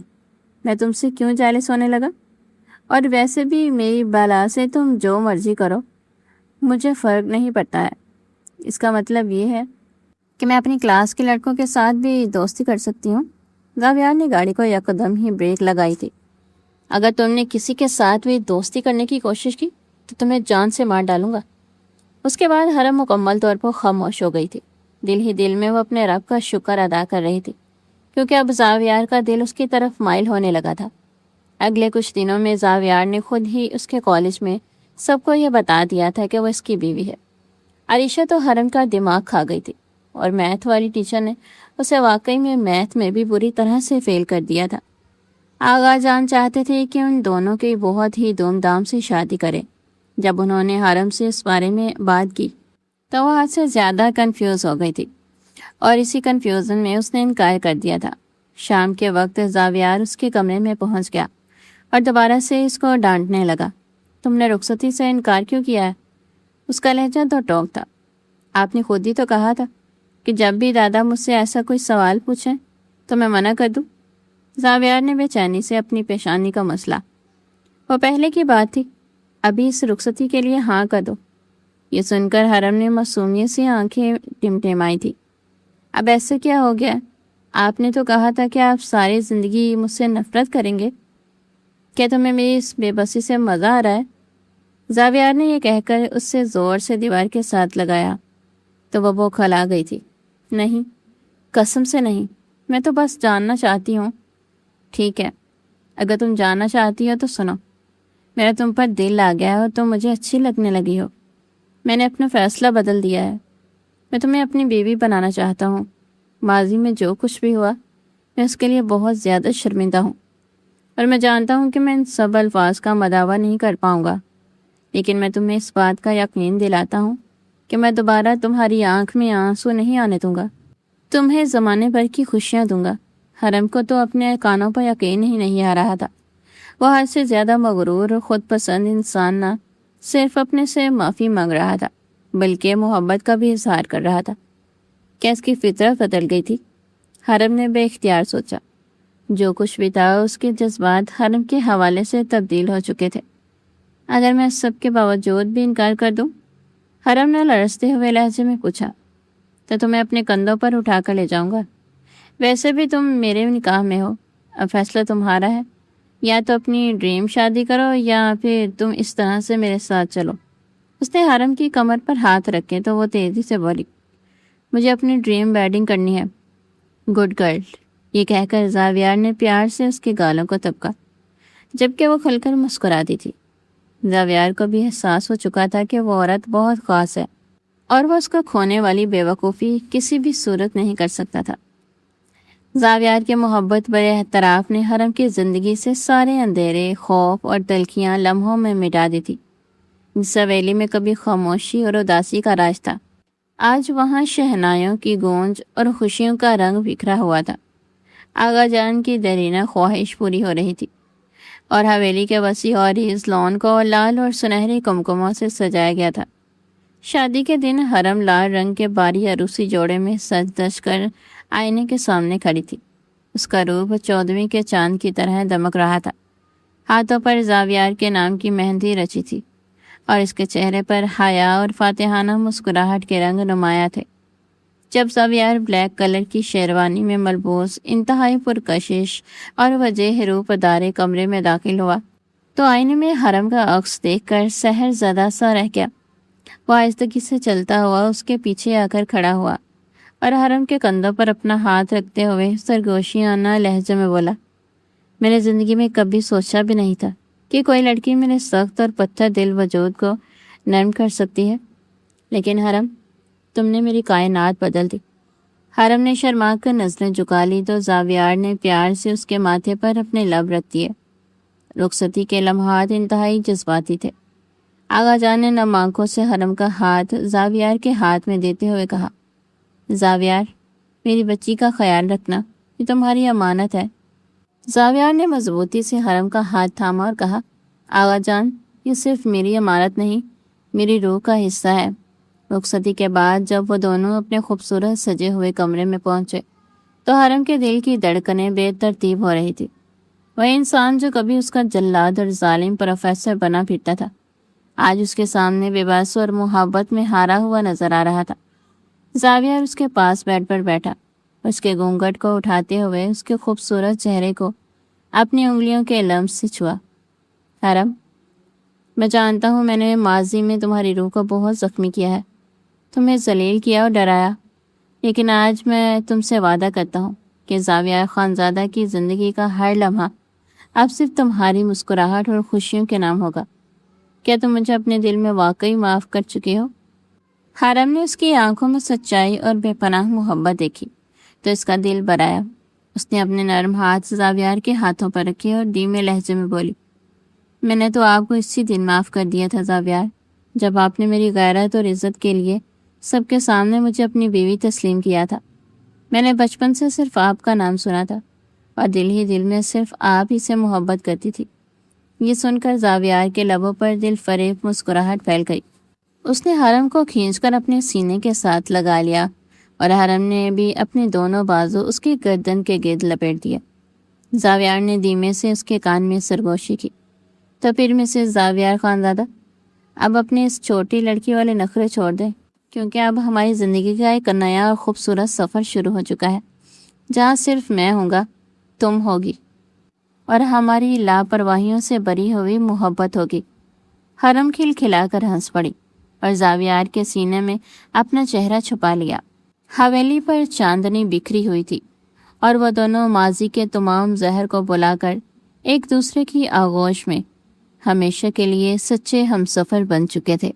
میں تم سے کیوں جیلس ہونے لگا؟ اور ویسے بھی میری بلا سے تم جو مرضی کرو، مجھے فرق نہیں پڑتا ہے۔ اس کا مطلب یہ ہے کہ میں اپنی کلاس کے لڑکوں کے ساتھ بھی دوستی کر سکتی ہوں۔ زاویہ نے گاڑی کو یکدم ہی بریک لگائی تھی۔ اگر تم نے کسی کے ساتھ بھی دوستی کرنے کی کوشش کی تو تمہیں جان سے مار ڈالوں گا۔ اس کے بعد حرم مکمل طور پر خاموش ہو گئی تھی۔ دل ہی دل میں وہ اپنے رب کا شکر ادا کر رہی تھی، کیونکہ اب زاویہ کا دل اس کی طرف مائل ہونے لگا تھا۔ اگلے کچھ دنوں میں زاویہ نے خود ہی اس کے کالج میں سب کو یہ بتا دیا تھا کہ وہ اس کی بیوی ہے۔ عریشہ تو حرم کا دماغ کھا گئی تھی، اور میتھ والی ٹیچر نے اسے واقعی میں میتھ میں بھی بری طرح سے فیل کر دیا تھا۔ آغا جان چاہتے تھے کہ ان دونوں کی بہت ہی دھوم دھام سے شادی کرے۔ جب انہوں نے حرم سے اس بارے میں بات کی تو وہ حد سے زیادہ کنفیوز ہو گئی تھی، اور اسی کنفیوژن میں اس نے انکار کر دیا تھا۔ شام کے وقت زاویہ اس کے کمرے میں پہنچ گیا اور دوبارہ سے اس کو ڈانٹنے لگا۔ تم نے رخصتی سے انکار کیوں کیا ہے؟ اس کا لہجہ تو ٹوک تھا۔ آپ نے خود ہی تو کہا تھا کہ جب بھی دادا مجھ سے ایسا کوئی سوال پوچھیں تو میں منع کر دوں۔ زاویہ نے بے چینی سے اپنی پیشانی کا مسئلہ، وہ پہلے کی بات تھی، ابھی اس رخصتی کے لیے ہاں کر دو۔ یہ سن کر حرم نے معصومیت سے آنکھیں ٹمٹمائی تھی۔ اب ایسے کیا ہو گیا؟ آپ نے تو کہا تھا کہ آپ ساری زندگی مجھ سے نفرت کریں گے۔ کیا تمہیں میری اس بے بسی سے مزہ آ رہا ہے؟ زاویار نے یہ کہہ کر اس سے زور سے دیوار کے ساتھ لگایا تو وہ بوکھلا گئی تھی۔ نہیں، قسم سے نہیں، میں تو بس جاننا چاہتی ہوں۔ ٹھیک ہے، اگر تم جاننا چاہتی ہو تو سنو۔ میرا تم پر دل آ گیا ہے اور تم مجھے اچھی لگنے لگی ہو۔ میں نے اپنا فیصلہ بدل دیا ہے۔ میں تمہیں اپنی بیوی بنانا چاہتا ہوں۔ ماضی میں جو کچھ بھی ہوا، میں اس کے لیے بہت زیادہ شرمندہ ہوں، اور میں جانتا ہوں کہ میں ان سب الفاظ کا مداوع نہیں کر پاؤں گا، لیکن میں تمہیں اس بات کا یقین دلاتا ہوں کہ میں دوبارہ تمہاری آنکھ میں آنسو نہیں آنے دوں گا۔ تمہیں زمانے بھر کی خوشیاں دوں گا۔ حرم کو تو اپنے کانوں پر یقین ہی نہیں آ رہا تھا۔ وہ حد سے زیادہ مغرور اور خود پسند انسان نہ صرف اپنے سے معافی مانگ رہا تھا، بلکہ محبت کا بھی اظہار کر رہا تھا۔ کیا اس کی فطرت بدل گئی تھی؟ حرم نے بے اختیار سوچا۔ جو کچھ بھی تھا اس کے جذبات حرم کے حوالے سے تبدیل ہو چکے تھے۔ اگر میں سب کے باوجود بھی انکار کر دوں؟ حرم نے لرزتے ہوئے لہجے میں پوچھا۔ تو تمہیں اپنے کندھوں پر اٹھا کر لے جاؤں گا۔ ویسے بھی تم میرے نکاح میں ہو، اب فیصلہ تمہارا ہے۔ یا تو اپنی ڈریم شادی کرو یا پھر تم اس طرح سے میرے ساتھ چلو۔ اس نے حرم کی کمر پر ہاتھ رکھے تو وہ تیزی سے بولی، مجھے اپنی ڈریم ویڈنگ کرنی ہے۔ گڈ گرل، یہ کہہ کر زاویار نے پیار سے اس کے گالوں کو تبکا، جبکہ وہ کھل کر مسکراتی تھی۔ زاویار کو بھی احساس ہو چکا تھا کہ وہ عورت بہت خاص ہے اور وہ اس کو کھونے والی بے وقوفی کسی بھی صورت نہیں کر سکتا تھا۔ زاویار کے محبت برے اعتراف نے حرم کی زندگی سے سارے اندھیرے، خوف اور تلخیاں لمحوں میں مٹا دی تھی۔ جس حویلی میں کبھی خاموشی اور اداسی کا راج تھا، آج وہاں شہنایوں کی گونج اور خوشیوں کا رنگ بکھرا ہوا تھا۔ آغا جان کی دیرینہ خواہش پوری ہو رہی تھی اور حویلی کے وسیع اور اس لان کو لال اور سنہری کمکموں سے سجایا گیا تھا۔ شادی کے دن حرم لال رنگ کے باری عروسی جوڑے میں سج دج کر آئینے کے سامنے کھڑی تھی۔ اس کا روپ 14ویں کے چاند کی طرح دمک رہا تھا۔ ہاتھوں پر زاویار کے نام کی مہندی رچی تھی اور اس کے چہرے پر حیا اور فاتحانہ مسکراہٹ کے رنگ نمایاں تھے۔ جب زاویار بلیک کلر کی شیروانی میں ملبوس انتہائی پرکشش اور وجہ روپ دارے کمرے میں داخل ہوا تو آئینے میں حرم کا عکس دیکھ کر سحر زدہ سا رہ گیا۔ وہ آہستگی سے چلتا ہوا اس کے پیچھے آ کر کھڑا ہوا اور حرم کے کندھوں پر اپنا ہاتھ رکھتے ہوئے سرگوشیانہ لہجے میں بولا، میں نے زندگی میں کبھی سوچا بھی نہیں تھا کہ کوئی لڑکی میرے سخت اور پتھر دل وجود کو نرم کر سکتی ہے، لیکن حرم، تم نے میری کائنات بدل دی۔ حرم نے شرما کر نظریں جھکا لی تو زاویار نے پیار سے اس کے ماتھے پر اپنے لب رکھ دیے۔ رخصتی کے لمحات انتہائی جذباتی تھے۔ آغا جان نے نم آنکھوں سے حرم کا ہاتھ زاویار کے ہاتھ میں دیتے ہوئے کہا، زاویار، میری بچی کا خیال رکھنا، یہ تمہاری امانت ہے۔ زاویار نے مضبوطی سے حرم کا ہاتھ تھاما اور کہا، آغا جان، یہ صرف میری امانت نہیں، میری روح کا حصہ ہے۔ رخصتی کے بعد جب وہ دونوں اپنے خوبصورت سجے ہوئے کمرے میں پہنچے تو حرم کے دل کی دھڑکنیں بے ترتیب ہو رہی تھی۔ وہ انسان جو کبھی اس کا جلاد اور ظالم پروفیسر بنا پھرتا تھا، آج اس کے سامنے بے بس اور محبت میں ہارا ہوا نظر آ رہا تھا۔ زاویار اس کے پاس بیڈ پر بیٹھا، اس کے گھونگھٹ کو اٹھاتے ہوئے اس کے خوبصورت چہرے کو اپنی انگلیوں کے لمس سے چھوا۔ حرم، میں جانتا ہوں میں نے ماضی میں تمہاری روح کو بہت زخمی کیا ہے، تمہیں ذلیل کیا اور ڈرایا، لیکن آج میں تم سے وعدہ کرتا ہوں کہ زاویار خانزادہ کی زندگی کا ہر لمحہ اب صرف تمہاری مسکراہٹ اور خوشیوں کے نام ہوگا۔ کیا تم مجھے اپنے دل میں واقعی معاف کر چکے ہو؟ حرم نے اس کی آنکھوں میں سچائی اور بے پناہ محبت دیکھی تو اس کا دل بھر آیا۔ اس نے اپنے نرم ہاتھ زاویار کے ہاتھوں پر رکھے اور دھیمے لہجے میں بولی، میں نے تو آپ کو اسی دن معاف کر دیا تھا زاویار، جب آپ نے میری غیرت اور عزت کے لیے سب کے سامنے مجھے اپنی بیوی تسلیم کیا تھا۔ میں نے بچپن سے صرف آپ کا نام سنا تھا اور دل ہی دل میں صرف آپ ہی سے محبت کرتی تھی۔ یہ سن کر زاویار کے لبوں پر دل فریب مسکراہٹ پھیل گئی۔ اس نے حرم کو کھینچ کر اپنے سینے کے ساتھ لگا لیا اور حرم نے بھی اپنے دونوں بازو اس کی گردن کے گرد لپیٹ دیا۔ زاویار نے دھیمے سے اس کے کان میں سرگوشی کی تو پھر مسز زاویار خانزادہ اب اپنی اس چھوٹی لڑکی والے نخرے چھوڑ دیں، کیونکہ اب ہماری زندگی کا ایک نیا اور خوبصورت سفر شروع ہو چکا ہے، جہاں صرف میں ہوں گا، تم ہوگی، اور ہماری لاپرواہیوں سے بری ہوئی محبت ہوگی۔ حرم کھلا کر ہنس پڑی اور زاویار کے سینے میں اپنا چہرہ چھپا لیا۔ حویلی پر چاندنی بکھری ہوئی تھی اور وہ دونوں ماضی کے تمام زہر کو بلا کر ایک دوسرے کی آغوش میں ہمیشہ کے لیے سچے ہم سفر بن چکے تھے۔